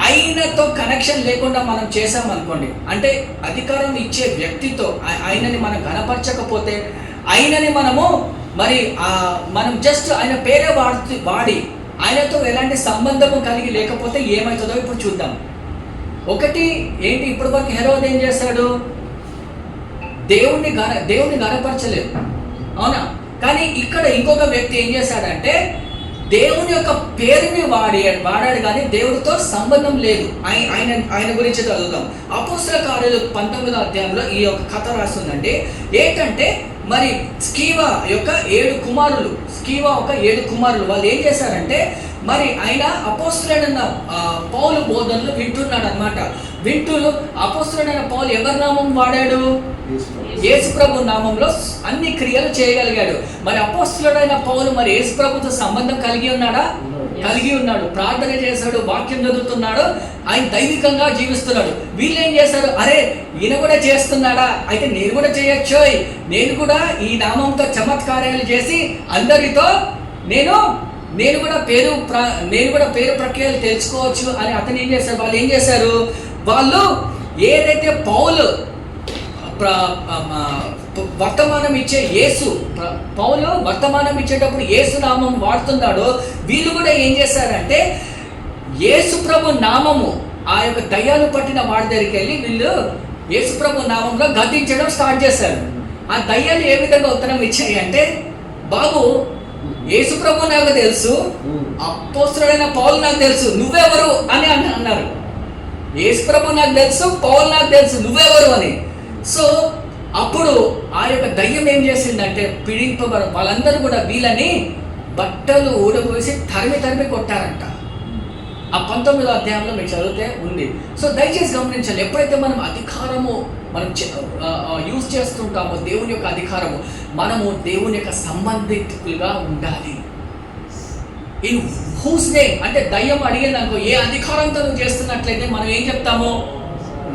ఆయనతో కనెక్షన్ లేకుండా మనం చేసామనుకోండి, అంటే అధికారం ఇచ్చే వ్యక్తితో ఆయనని మనం గణపరచకపోతే, ఆయనని మనము మరి మనం జస్ట్ ఆయన పేరే వాడి ఆయనతో ఎలాంటి సంబంధము కలిగి లేకపోతే ఏమవుతుందో ఇప్పుడు చూద్దాం. ఒకటి ఏంటి, ఇప్పటి వరకు హెరోద్ ఏం చేస్తాడు? దేవుణ్ణి గణపరచలేదు, అవునా? కానీ ఇక్కడ ఇంకొక వ్యక్తి ఏం చేశాడంటే దేవుని యొక్క పేరుని వాడాడు కానీ దేవుడితో సంబంధం లేదు. ఆయన గురించి చదువుతాం. అపోస్తల కార్యాలు 19వ అధ్యాయంలో ఈ యొక్క కథ రాస్తుందండి. ఏంటంటే మరి స్కీవా యొక్క 7 కుమారులు వాళ్ళు ఏం చేశారంటే మరి ఆయన అపోస్తలుడైన పౌలు బోధనలు వింటున్నాడు అనమాట. అపోస్తలుడైన పౌలు ఎవరి నామం వాడాడు? యేసుప్రభు నామంలో అన్ని క్రియలు చేయగలిగాడు. మరి అపోస్తలుడైన పౌలు మరి యేసుప్రభుతో సంబంధం కలిగి ఉన్నాడా? కలిగి ఉన్నాడు. ప్రార్థన చేశాడు, వాక్యం చదువుతున్నాడు, ఆయన దైవికంగా జీవిస్తున్నాడు. వీళ్ళు ఏం చేశారు? అరే ఈయన కూడా చేస్తున్నాడా, అయితే నేను కూడా చేయొచ్చు, నేను కూడా ఈ నామంతో చమత్కార్యాలు చేసి అందరితో నేను కూడా పేరు ప్రక్రియలు తెలుసుకోవచ్చు అని అతను ఏం చేశారు? వాళ్ళు ఏం చేశారు? వాళ్ళు ఏదైతే పౌలు వర్తమానం ఇచ్చే పౌలు వర్తమానం ఇచ్చేటప్పుడు యేసు నామం వాడుతున్నాడో వీళ్ళు కూడా ఏం చేశారంటే యేసు ప్రభు నామము ఆ యొక్క దయ్యాలు పట్టిన వాడి దగ్గరికి వెళ్ళి వీళ్ళు యేసు ప్రభు నామంలో గద్దించడం స్టార్ట్ చేశారు. ఆ దయ్యాలు ఏ విధంగా ఉత్తరం ఇచ్చాయి అంటే, బాబు యేసు ప్రభు నాకు తెలుసు, అపోస్తలుడైన పౌలు నాకు తెలుసు, నువ్వెవరు అని అన్నారు. యేసు ప్రభు నాకు తెలుసు, పౌలు నాకు తెలుసు, నువ్వెవరు అని. సో అప్పుడు ఆ యొక్క దయ్యం ఏం చేసిందంటే వాళ్ళందరూ కూడా వీళ్ళని బట్టలు ఊడబోసి తరిమి కొట్టారంట. ఆ 19వ అధ్యాయంలో మీరు చదివితే ఉంది. సో దయచేసి గమనించాలి, ఎప్పుడైతే మనం అధికారము యూజ్ చేస్తుంటామో దేవుని యొక్క అధికారము, మనము దేవుని యొక్క సంబంధికులుగా ఉండాలి. ఇన్ హూస్ నేమ్ అంటే దయ్యం అడిగేదానికో ఏ అధికారంతో నువ్వు చేస్తున్నట్లయితే మనం ఏం చెప్తాము?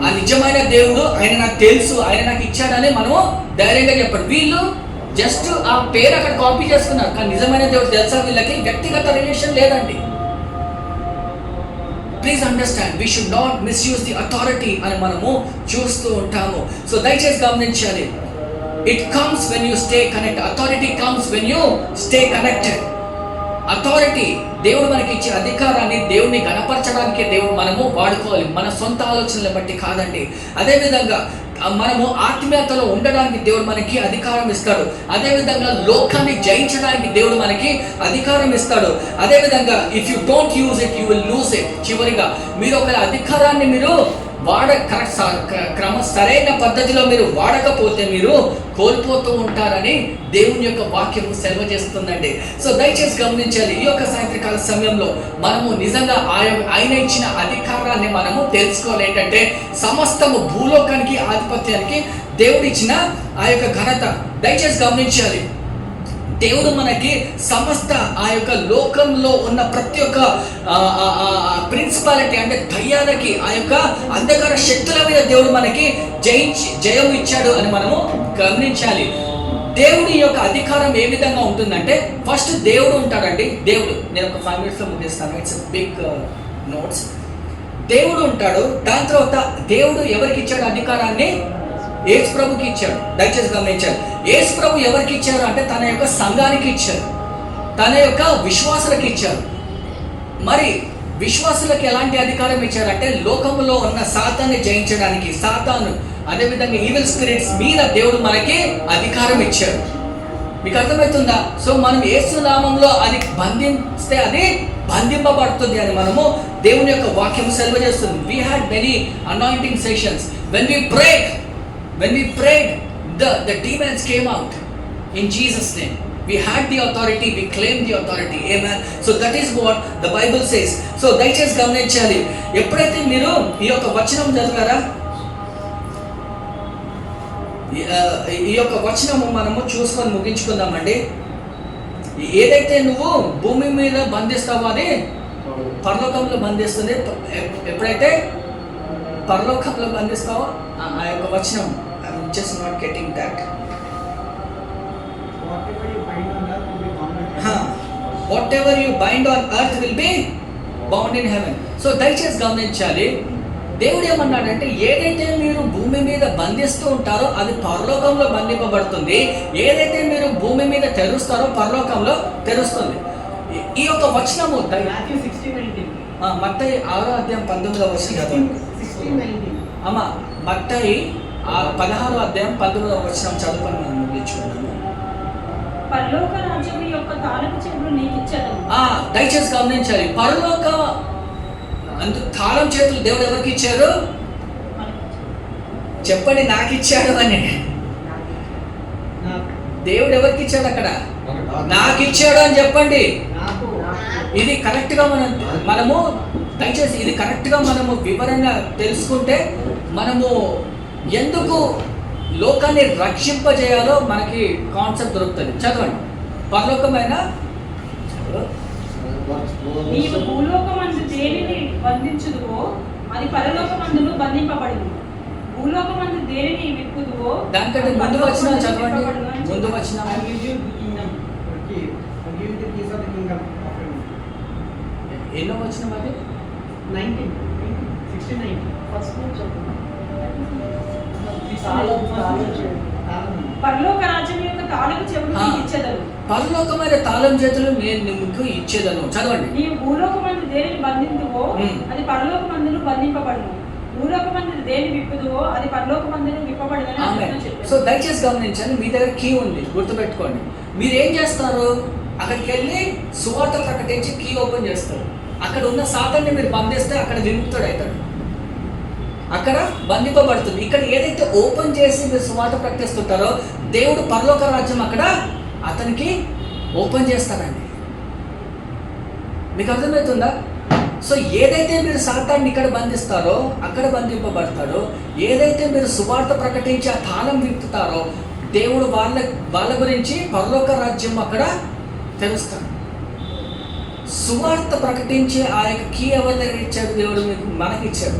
ఆ నిజమైన దేవుడు ఆయన నాకు తెలుసు, ఆయన నాకు ఇచ్చాడని మనము ధైర్యంగా చెప్పాడు. వీళ్ళు జస్ట్ ఆ పేరు అక్కడ కాపీ చేసుకున్నారు, కానీ నిజమైన దేవుడు తెలుసా? వీళ్ళకి వ్యక్తిగత రిలేషన్ లేదండి. Please understand, we should not misuse the authority అని మనము చూస్తూ ఉంటాము. సో దయచేసి గమనించాలి, it comes when you stay connect. Authority comes when you stay connected. Authority దేవుడు మనకి ఇచ్చే అధికారాన్ని దేవుడిని గణపరచడానికి మనము వాడుకోవాలి, మన సొంత ఆలోచనలు బట్టి కాదండి. అదేవిధంగా మనము ఆత్మీయతలో ఉండడానికి దేవుడు మనకి అధికారం ఇస్తాడు. అదేవిధంగా లోకాన్ని జయించడానికి దేవుడు మనకి అధికారం ఇస్తాడు. అదేవిధంగా if you don't use it you will lose it. చివరిగా మీరు ఒక అధికారాన్ని మీరు సరైన పద్ధతిలో మీరు వాడకపోతే మీరు కోల్పోతూ ఉంటారని దేవుని యొక్క వాక్యం సెలవు చేస్తుందండి. సో దయచేసి గమనించాలి, ఈ యొక్క సాయంత్రకాల సమయంలో మనము నిజంగా ఆయన ఇచ్చిన అధికారాన్ని మనము తెలుసుకోవాలి. ఏంటంటే సమస్తము భూలోకానికి ఆధిపత్యానికి దేవుడు ఇచ్చిన ఆ యొక్క ఘనత. దయచేసి గమనించాలి, దేవుడు మనకి సమస్త ఆ యొక్క లోకంలో ఉన్న ప్రతి ఒక్క ప్రిన్సిపాలిటీ అంటే దయ్యాలకి ఆ యొక్క అంధకార శక్తుల మీద దేవుడు మనకి జయం ఇచ్చాడు అని మనము గమనించాలి. దేవుడి యొక్క అధికారం ఏ విధంగా ఉంటుందంటే, ఫస్ట్ దేవుడు ఉంటాడండి. దేవుడు, నేను ఒక 5 minutes ముగిస్తాను, ఇట్స్ బిగ్ నోట్స్. దేవుడు ఉంటాడు. దాని తర్వాత దేవుడు ఎవరికి ఇచ్చాడు అధికారాన్ని? యేసు ప్రభుకి ఇచ్చాడు. దయచేసి గమనించాడు, యేసు ప్రభు ఎవరికి ఇచ్చారు అంటే తన యొక్క సంఘానికి ఇచ్చారు, తన యొక్క విశ్వాసులకు ఇచ్చారు. మరి విశ్వాసులకు ఎలాంటి అధికారం ఇచ్చారంటే లోకంలో ఉన్న సాతాన్ని జయించడానికి, సాతాను అదేవిధంగా ఈవిల్ స్పిరిట్స్ మీద దేవుడు మనకి అధికారం ఇచ్చాడు. మీకు అర్థమవుతుందా? సో మనం యేసు నామంలో అది బంధిస్తే అది బంధింపబడుతుంది అని మనము దేవుని యొక్క వాక్యం సెలవు చేస్తుంది. We had many anointing sessions. When we prayed, the demons came out in Jesus' name. We had the authority, we claimed the authority. Amen. So that is what the Bible says. So దయచేసి గమనించాలి, ఎప్పుడైతే మీరు ఈ యొక్క వచనం చదివారా, ఈ యొక్క వచనము మనము చూసుకొని ముగించుకుందామండి. ఏదైతే నువ్వు భూమి మీద బంధిస్తావో అది పరలోకంలో బంధిస్తుంది. ఎప్పుడైతే పరలోకంలో బంధిస్తావో ఆ యొక్క వచనం, I'm just not getting that. Whatever you bind on earth will be bound in heaven. So దయచేసి గమనించాలి, దేవుడు ఏమన్నాడంటే ఏదైతే మీరు భూమి మీద బంధిస్తూ ఉంటారో అది పరలోకంలో బంధింపబడుతుంది, ఏదైతే మీరు భూమి మీద తెరుస్తారో పరలోకంలో తెరుస్తుంది. ఈ యొక్క వచనము మత్తయి 6వ అధ్యాయం 19వ వచనం. అమ్మా మత్తయి 16వ అధ్యాయం 19వ వచనం చదువుకొని మనం ముగించుకున్నాము. పరలోక రాజ్యం యొక్క తాళపు చెవులు నీకు ఇచ్చేదను. దయచేసి గమనించాలి, పరలోక తాళం చేతులు దేవుడు ఎవరికి ఇచ్చారు? చెప్పండి, నాకు ఇచ్చాడు అని. దేవుడు ఎవరికి ఇచ్చాడు అక్కడ? నాకు ఇచ్చాడు అని చెప్పండి. ఇది కరెక్ట్గా మనము దయచేసి ఇది కరెక్ట్గా మనము వివరంగా తెలుసుకుంటే మనము ఎందుకు లోకాన్ని రక్షింపజేయాలో మనకి కాన్సెప్ట్ దొరుకుతుంది. చదవండి. పరలోకమైన నీవు భూలోకమందు దేనిని బంధించుదువో అది పరలోకమందును బంధింపబడును. భూలోకమందు దేనిని విప్పుదువో దానికంటే ముందు వచ్చిన చదవండి. ముందు వచ్చిన ఎన్నో వచ్చిన అది 69 ఫస్ట్ పరలోక రాజ్యం యొక్క తాళపు చెవులు నీకు ఇచ్చేదను. పరలోకమైన తాళం చేతులు నేను నీకు ఇచ్చేదను. చదవండి. నీవు భూలోకమందు దేనిని బంధించువో అది పరలోకమందును బంధింపబడును. భూలోకమందు దేని విప్పుదువో అది పరలోకమందును విప్పబడునని. సో దయచేసి గమనించండి, మీ దగ్గర కీ ఉంది, గుర్తుపెట్టుకోండి. మీరు ఏం చేస్తారు? అక్కడికి వెళ్ళి సువార్త ప్రకటించి కీ ఓపెన్ చేస్తారు. అక్కడ ఉన్న సాతాన్ని మీరు బంధిస్తే అక్కడ విముక్తుడు అవుతాడు, అక్కడ బంధింపబడుతుంది. ఇక్కడ ఏదైతే ఓపెన్ చేసి మీరు సువార్త ప్రకటిస్తుంటారో దేవుడు పరలోక రాజ్యం అక్కడ అతనికి ఓపెన్ చేస్తారండి. మీకు అర్థమవుతుందా? సో ఏదైతే మీరు సాతాన్ని ఇక్కడ బంధిస్తారో అక్కడ బంధింపబడతాడో, ఏదైతే మీరు సువార్త ప్రకటించి ఆ తాళం విప్పుతారో దేవుడు వాళ్ళ గురించి పరలోక రాజ్యం అక్కడ తెలుస్తాడు. సువార్త ప్రకటించే ఆ యొక్క కీ ఎవరి దగ్గర ఇచ్చాడు? దేవుడు మీకు మనకి ఇచ్చాడు,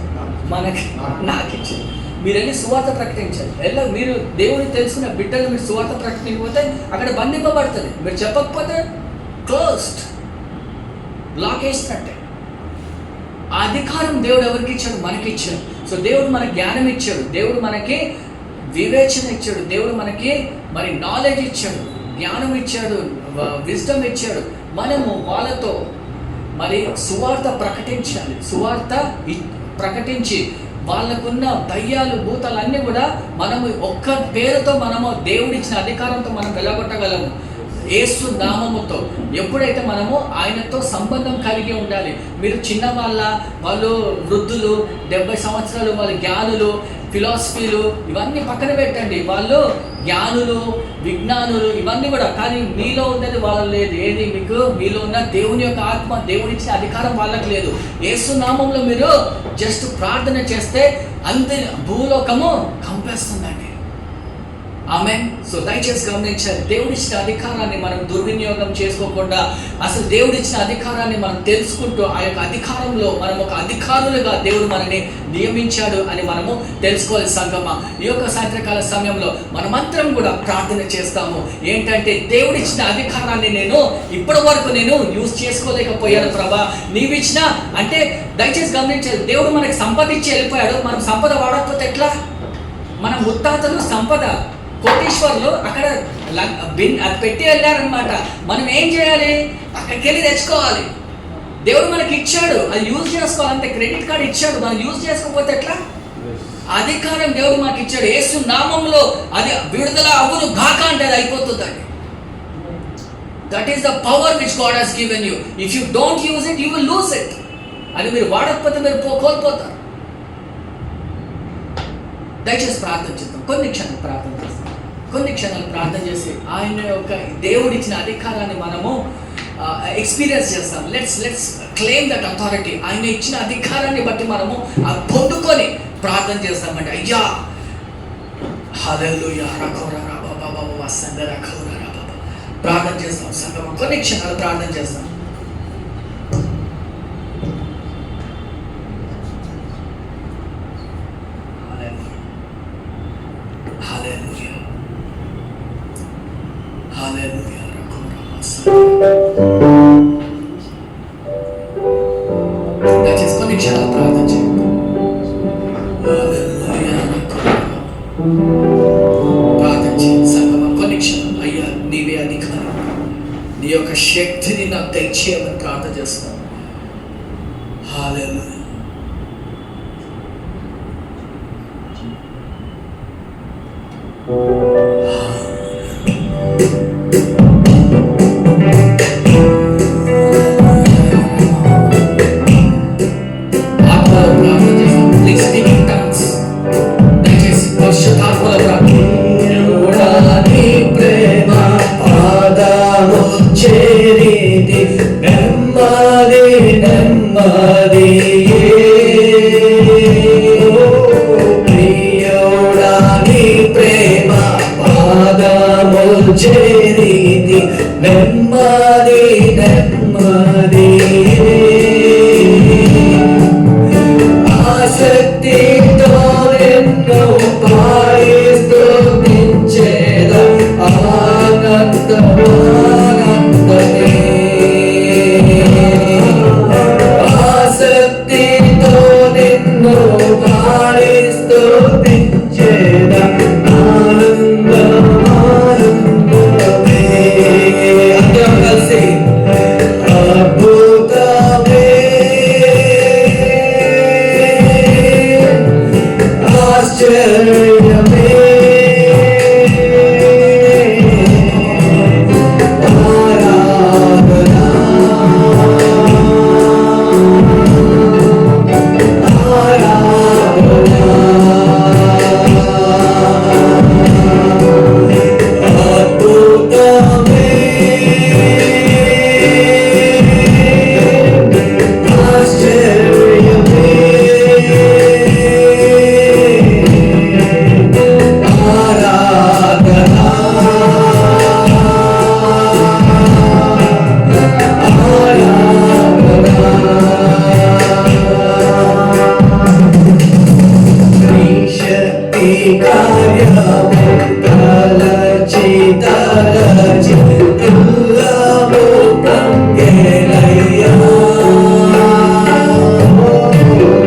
నాకు ఇచ్చాడు. మీరు వెళ్ళి సువార్త ప్రకటించాలి. మీరు దేవుడిని తెలుసుకున్న బిడ్డలు మీరు సువార్త ప్రకటించకపోతే అక్కడ బంధింపబడుతుంది. మీరు చెప్పకపోతే క్లోజ్డ్, లాక్ వేసినట్టే. ఆ అధికారం దేవుడు ఎవరికి ఇచ్చాడు? మనకి ఇచ్చాడు. సో దేవుడు మనకి జ్ఞానం ఇచ్చాడు, దేవుడు మనకి వివేచన ఇచ్చాడు, దేవుడు మనకి మరి నాలెడ్జ్ ఇచ్చాడు, జ్ఞానం ఇచ్చాడు, విజ్డమ్ ఇచ్చాడు. మనము వాళ్ళతో మరి సువార్త ప్రకటించాలి. సువార్త ప్రకటించి వాళ్ళకున్న దయ్యాలు భూతాలన్నీ కూడా మనము ఒక్క పేరుతో మనము దేవుడిచ్చిన అధికారంతో మనం వెళ్ళగొట్టగలము. యేసు నామముతో ఎప్పుడైతే మనము ఆయనతో సంబంధం కలిగి ఉండాలి. మీరు చిన్న వాళ్ళు వృద్ధులు 70 సంవత్సరాలు వాళ్ళు జ్ఞానులు, ఫిలాసఫీలు ఇవన్నీ పక్కన పెట్టండి. వాళ్ళు జ్ఞానులు, విజ్ఞానులు ఇవన్నీ కూడా, కానీ మీలో ఉన్నది వాళ్ళ లేదు. ఏది? మీలో ఉన్న దేవుని యొక్క ఆత్మ, దేవుడిచ్చిన అధికారం వాళ్ళకి లేదు. యేసు నామంలో మీరు జస్ట్ ప్రార్థన చేస్తే అంతే భూలోకము కంపేస్తుందండి. ఆమేన్. సో దయచేసి గమనించాలి, దేవుడిచ్చిన అధికారాన్ని మనం దుర్వినియోగం చేసుకోకుండా, అసలు దేవుడిచ్చిన అధికారాన్ని మనం తెలుసుకుంటూ ఆ యొక్క అధికారంలో మనం ఒక అధికారులుగా దేవుడు మనని నియమించాడు అని మనము తెలుసుకోవాలి. సంగమ ఈ యొక్క సాయంత్రకాల సమయంలో మనమంతరం కూడా ప్రార్థన చేస్తాము. ఏంటంటే దేవుడిచ్చిన అధికారాన్ని ఇప్పటి వరకు నేను యూజ్ చేసుకోలేకపోయాను ప్రభా, నీవిచ్చిన అంటే దయచేసి గమనించాలి, దేవుడు మనకి సంపద ఇచ్చి వెళ్ళిపోయాడు. మనం సంపద వాడకపోతే ఎట్లా? మన ముత్తాతలు సంపద కోటీశ్వర్లు అక్కడ పెట్టి వెళ్ళారనమాట. మనం ఏం చేయాలి? అక్కడికి వెళ్ళి తెచ్చుకోవాలి. దేవుడు మనకి ఇచ్చాడు, అది యూజ్ చేసుకోవాలి. అంతే. క్రెడిట్ కార్డు ఇచ్చాడు, మనం యూజ్ చేసుకోకపోతే ఎట్లా? అధికారం దేవుడు మనకి ఇచ్చాడు. యేసు నామంలో అది విడుదల అవ్వును గాక అంటే అది అయిపోతుందండి. That is the power which God has given you. If you don't use it you will lose it. అది మీరు వాడకపోతే మీరు కోల్పోతారు. దయచేసి ప్రార్థన చేద్దాం. కొన్ని క్షణాలు ప్రార్థన చేస్తాం. కొన్ని క్షణాలు ప్రార్థన చేసి ఆయన యొక్క దేవుడిచ్చిన అధికారాన్ని మనము ఎక్స్పీరియన్స్ చేస్తాం. Let's claim that authority. ఆయన ఇచ్చిన అధికారాన్ని బట్టి మనము పొందుకొని ప్రార్థన చేస్తామండి. అయ్యా హల్లెలూయా రఖోరా బాబా వసంద రఖోరా బాబా ప్రార్థన చేస్తాం. సంగమం కొన్ని క్షణాలు ప్రార్థన చేస్తాం. దయచేసి కొన్ని క్షణాలు ప్రార్థన చేయండి. ప్రార్థన చేయండి సంగమం కొన్ని క్షణాలు. అయ్యా నీవే అధికారం, నీ యొక్క శక్తిని నాకు దయచేయమని ప్రార్థన చేస్తాను. హల్లెలూయా. నెమ్మది నెమ్మది ఆసక్తితో నిన్ను పాడి స్తుతించేద ఆనందమానందమే ఆసక్తితో నిన్ను పాడి స్తుతించేద ఆనందమానందమే అందరం కలిసి అద్భుతమే ఆశ్చర్యమే ఆరాధనా అద్భుతమే ఆశ్చర్యమే ఆరాధనా శక్తి కార్యము తలచి తలచి ఉల్లము పొంగెనయ్యా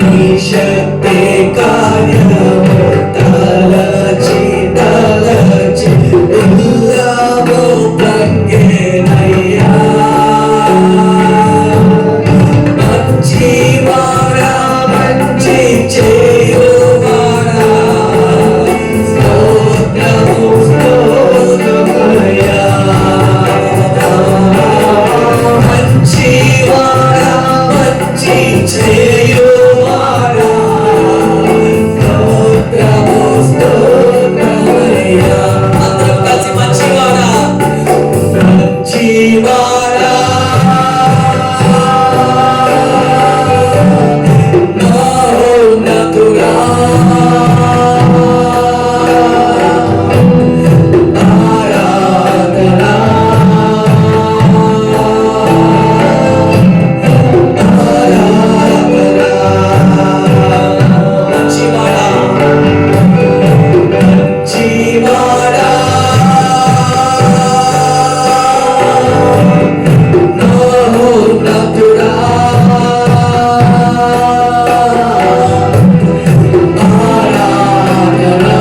నీ శక్తి కార్యము తలచి తలచి ఉల్లము పొంగెనయ్యా మంచివాడా మంచి చేయువాడా స్తోత్రము స్తోత్రమయ్యా మంచివాడా మంచి చేయువాడా స్తోత్రము స్తోత్రమయ్యా అందరం కలిసి మంచివాడా మంచివాడా మహోన్నతుడా ఆరాధనా ఆరాధనా మంచివాడా మంచివాడా మహోన్నతుడా ఆరాధనా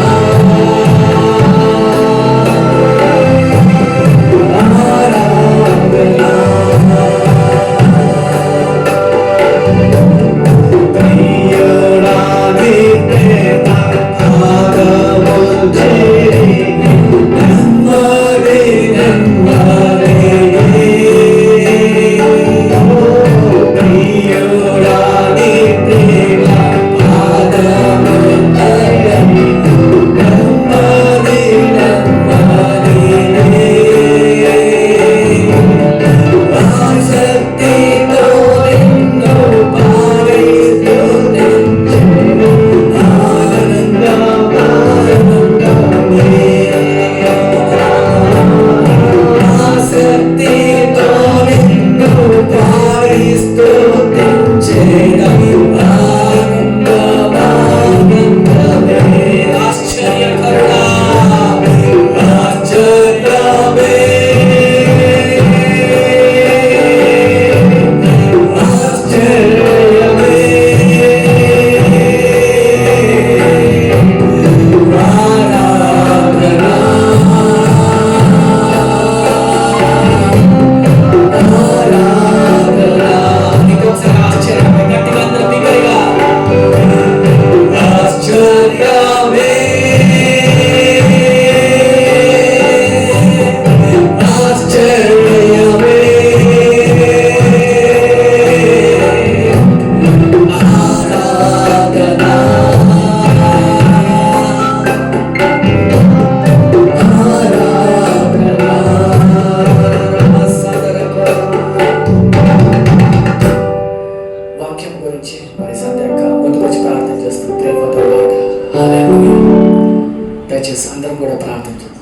దయచేసి అందరం కూడా ప్రార్థించాం.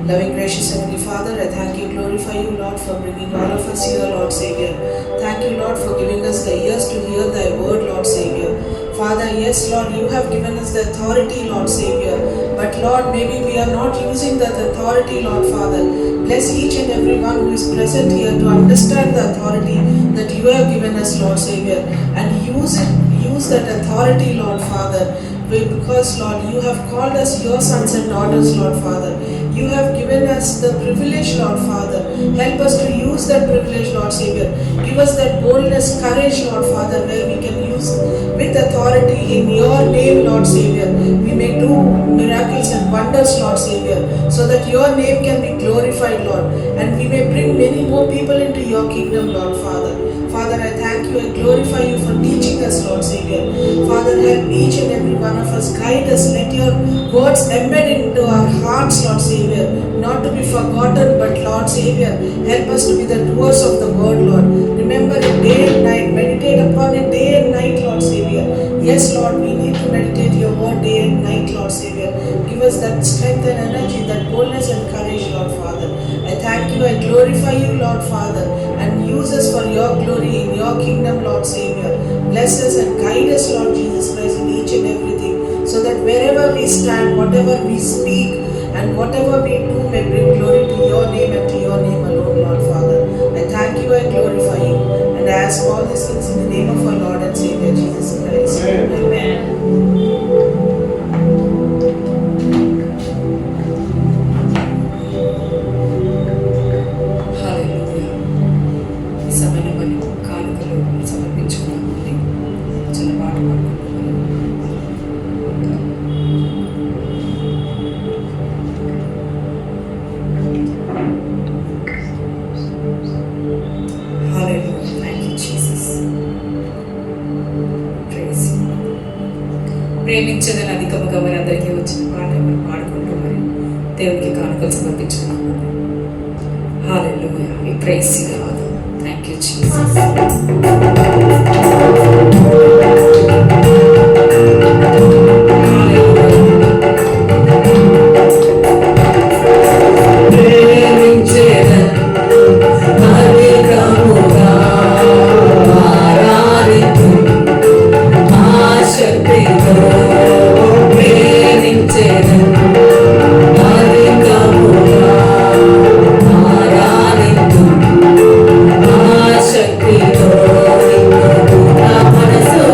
Loving, gracious Heavenly Father, I thank you, glorify you, Lord, for bringing all of us here, Lord Savior. Thank you, Lord, for giving us the ears to hear thy word, Lord Savior. Father, yes, Lord, you have given us the authority, Lord Savior. But Lord, maybe we are not using that authority, Lord Father. Bless each and every one who is present here to understand the authority that you have given us, Lord Savior, and use that authority, Lord Father. Because, Lord, you have called us your sons and daughters, Lord Father. You have given us the privilege, Lord Father. Help us to use that privilege, Lord Savior. Give us that boldness, courage, Lord Father, where we can use with authority in your name, Lord Savior. We may do miracles and wonders, Lord Savior, so that your name can be glorified, Lord, and we may bring many more people into your kingdom, Lord Father. Father, I thank you and glorify you for teaching us, Lord Savior. Father, help each and every one of us, guide us, let your words embed into our hearts, Lord Savior, not to be forgotten, but Lord Savior, help us to be the doers of the word, Lord. Remember it day and night, meditate upon it day and night, Lord Savior. Yes, Lord, we need to meditate your word day and night, Lord Savior. Give us that strength and energy, that boldness and courage, Lord Father. I thank you, I glorify you, Lord Father, and use us for your glory in your kingdom, Lord Savior. Bless us and guide us, Lord Jesus Christ, in each and everything, so that wherever we stand, whatever we speak, and whatever we do may bring glory to your name and to your name alone, Lord Father. I thank you, I glorify you, and I ask all these things in the name of our Lord and Savior Jesus Christ. Amen. హల్లెలూయా. ఈ సమయంలో మరి కానుకలు సమర్పించుకున్నామండి. చిన్న పాట పాడుకుంటున్నాము. Hallelujah. Thank you, Jesus. Praise you. ప్రేమించదని అధికముగా మరి అందరికీ వచ్చిన పాట మరి పాడుకుంటూ మరి దేవునికి కానుకలు సమర్పించుకున్నాము. Hallelujah. We praise you, Lord. Thank you, Jesus. మనసు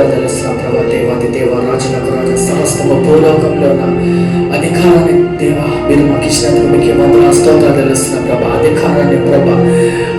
స్తోత్రాలు తెలుస్తున్నాం ప్రభా. దేవాది దేవ, రాజులకు రాజు, సమస్తము భూలోకంలో ఉన్న అధికారాన్ని దేవా మీరు మాకు ఇచ్చినందుకు మీకు వందనాలు స్తోత్రాలు తెలుస్తున్నాం ప్రభా. అధికారాన్ని ప్రభా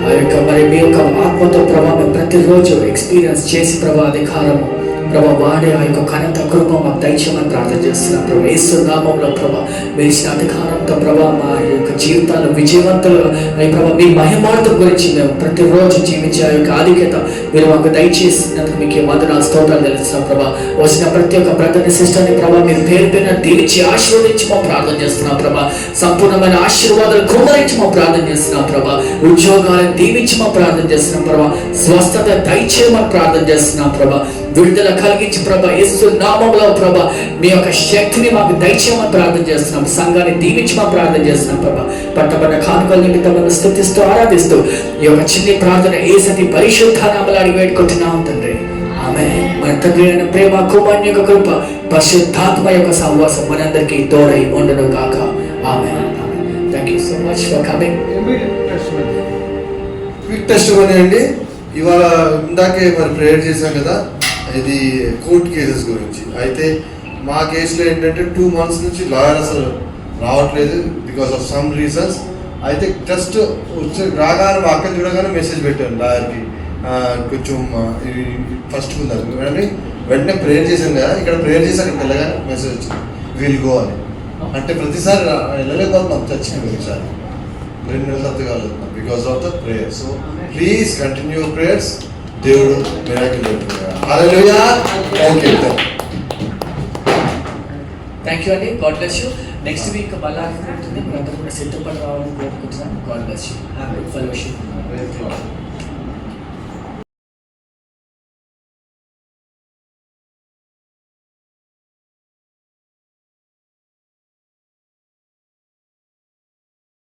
ఆ యొక్క మరి మీ యొక్క ఆత్మతో ప్రభా మేము ప్రతిరోజు ఎక్స్పీరియన్స్ చేసి ప్రభా అధికారము ప్రభా వాడే ఆ యొక్క ఘనత కృప మాకు దయచేయమని ప్రార్థన చేస్తున్నాం ప్రభా. యేసు నామములో ప్రభా మీరు ఇచ్చిన అధికారంతో ప్రభా మా యొక్క జీవితాలు విజయవంతులుగా అయి ప్రభా మీ మహిమార్థం గురించి మేము ప్రతిరోజు జీవించే ఆ యొక్క ఆధిక్యత మీరు మాకు దయచేసినందుకు మీకు వందనాలు స్తోత్రాలు తెలుస్తున్నాం ప్రభా. వచ్చిన ప్రతి ఒక్క బ్రదర్ని సిస్టర్ని ప్రభా మీరు పేరు పేరున దీవించి ఆశీర్వదించి మా ప్రార్థన చేస్తున్నాం ప్రభా. సంపూర్ణమైన ఆశీర్వాదాలు కుమ్మరించి మా ప్రార్థన చేస్తున్నాం ప్రభా. ఉద్యోగాలను దీవించి మా ప్రార్థన చేస్తున్నాం ప్రభా. స్వస్థత దయచేయమని ప్రార్థన చేస్తున్నాం ప్రభా. విడుదల కలిగించి ప్రభా యేసు నామములో ప్రభా మీ యొక్క శక్తిని మాకు దయచేయమని ప్రార్థన చేస్తున్నాం. సంఘాన్ని దీవించి మా ప్రార్థన చేస్తున్నాం ప్రభా. పట్టబడ్డ కానుకల నిమిత్తములను స్తుతిస్తూ ఆరాధిస్తూ ఈ యొక్క చిన్ని ప్రార్థన యేసుని పరిశుద్ధ నామములో అడిగి వేడుకుంటున్నాం తండ్రి. ఆమేన్. మన తండ్రి అయిన ప్రేమ, కుమారుని యొక్క కృప, పరిశుద్ధాత్మ యొక్క సహవాసం మనందరికీ తోడై ఉండను గాక. ఆమేన్. Thank you so much for coming. Quick testimony అండి. ఇవాళ ఇందాకే మరి ప్రేయర్ చేశాం కదా, ఇది కోర్ట్ కేసెస్ గురించి. అయితే మా కేసులో ఏంటంటే 2 months నుంచి లాయర్ అసలు రావట్లేదు బికాస్ ఆఫ్ సమ్ రీజన్స్. అయితే జస్ట్ వచ్చి రాగానే మా అక్కని చూడగానే మెసేజ్ పెట్టాను లాయర్కి, కొంచెం ఫస్ట్ ఉందని వెంటనే ప్రేయర్ చేశాను కదా, ఇక్కడ ప్రేయర్ చేసి అక్కడికి వెళ్ళగానే మెసేజ్ వచ్చింది విల్ గో అని. అంటే ప్రతిసారి వెళ్ళలేకపోతున్నాం చర్చికి, ఒకసారి 2 నెలల తర్వాత కలుగుతున్నాం because of the prayer. So please continue prayers. దేవుడు మిరాకిల్ చేస్తున్నాడు. హల్లెలూయా. ఓకే, థ్యాంక్ యూ అండి. God bless you. Next week మళ్ళా ఉంటుంది, మీరందరూ కూడా సిద్ధపడి రావాలని కోరుకుంటున్నాను. God bless you. Happy fellowship.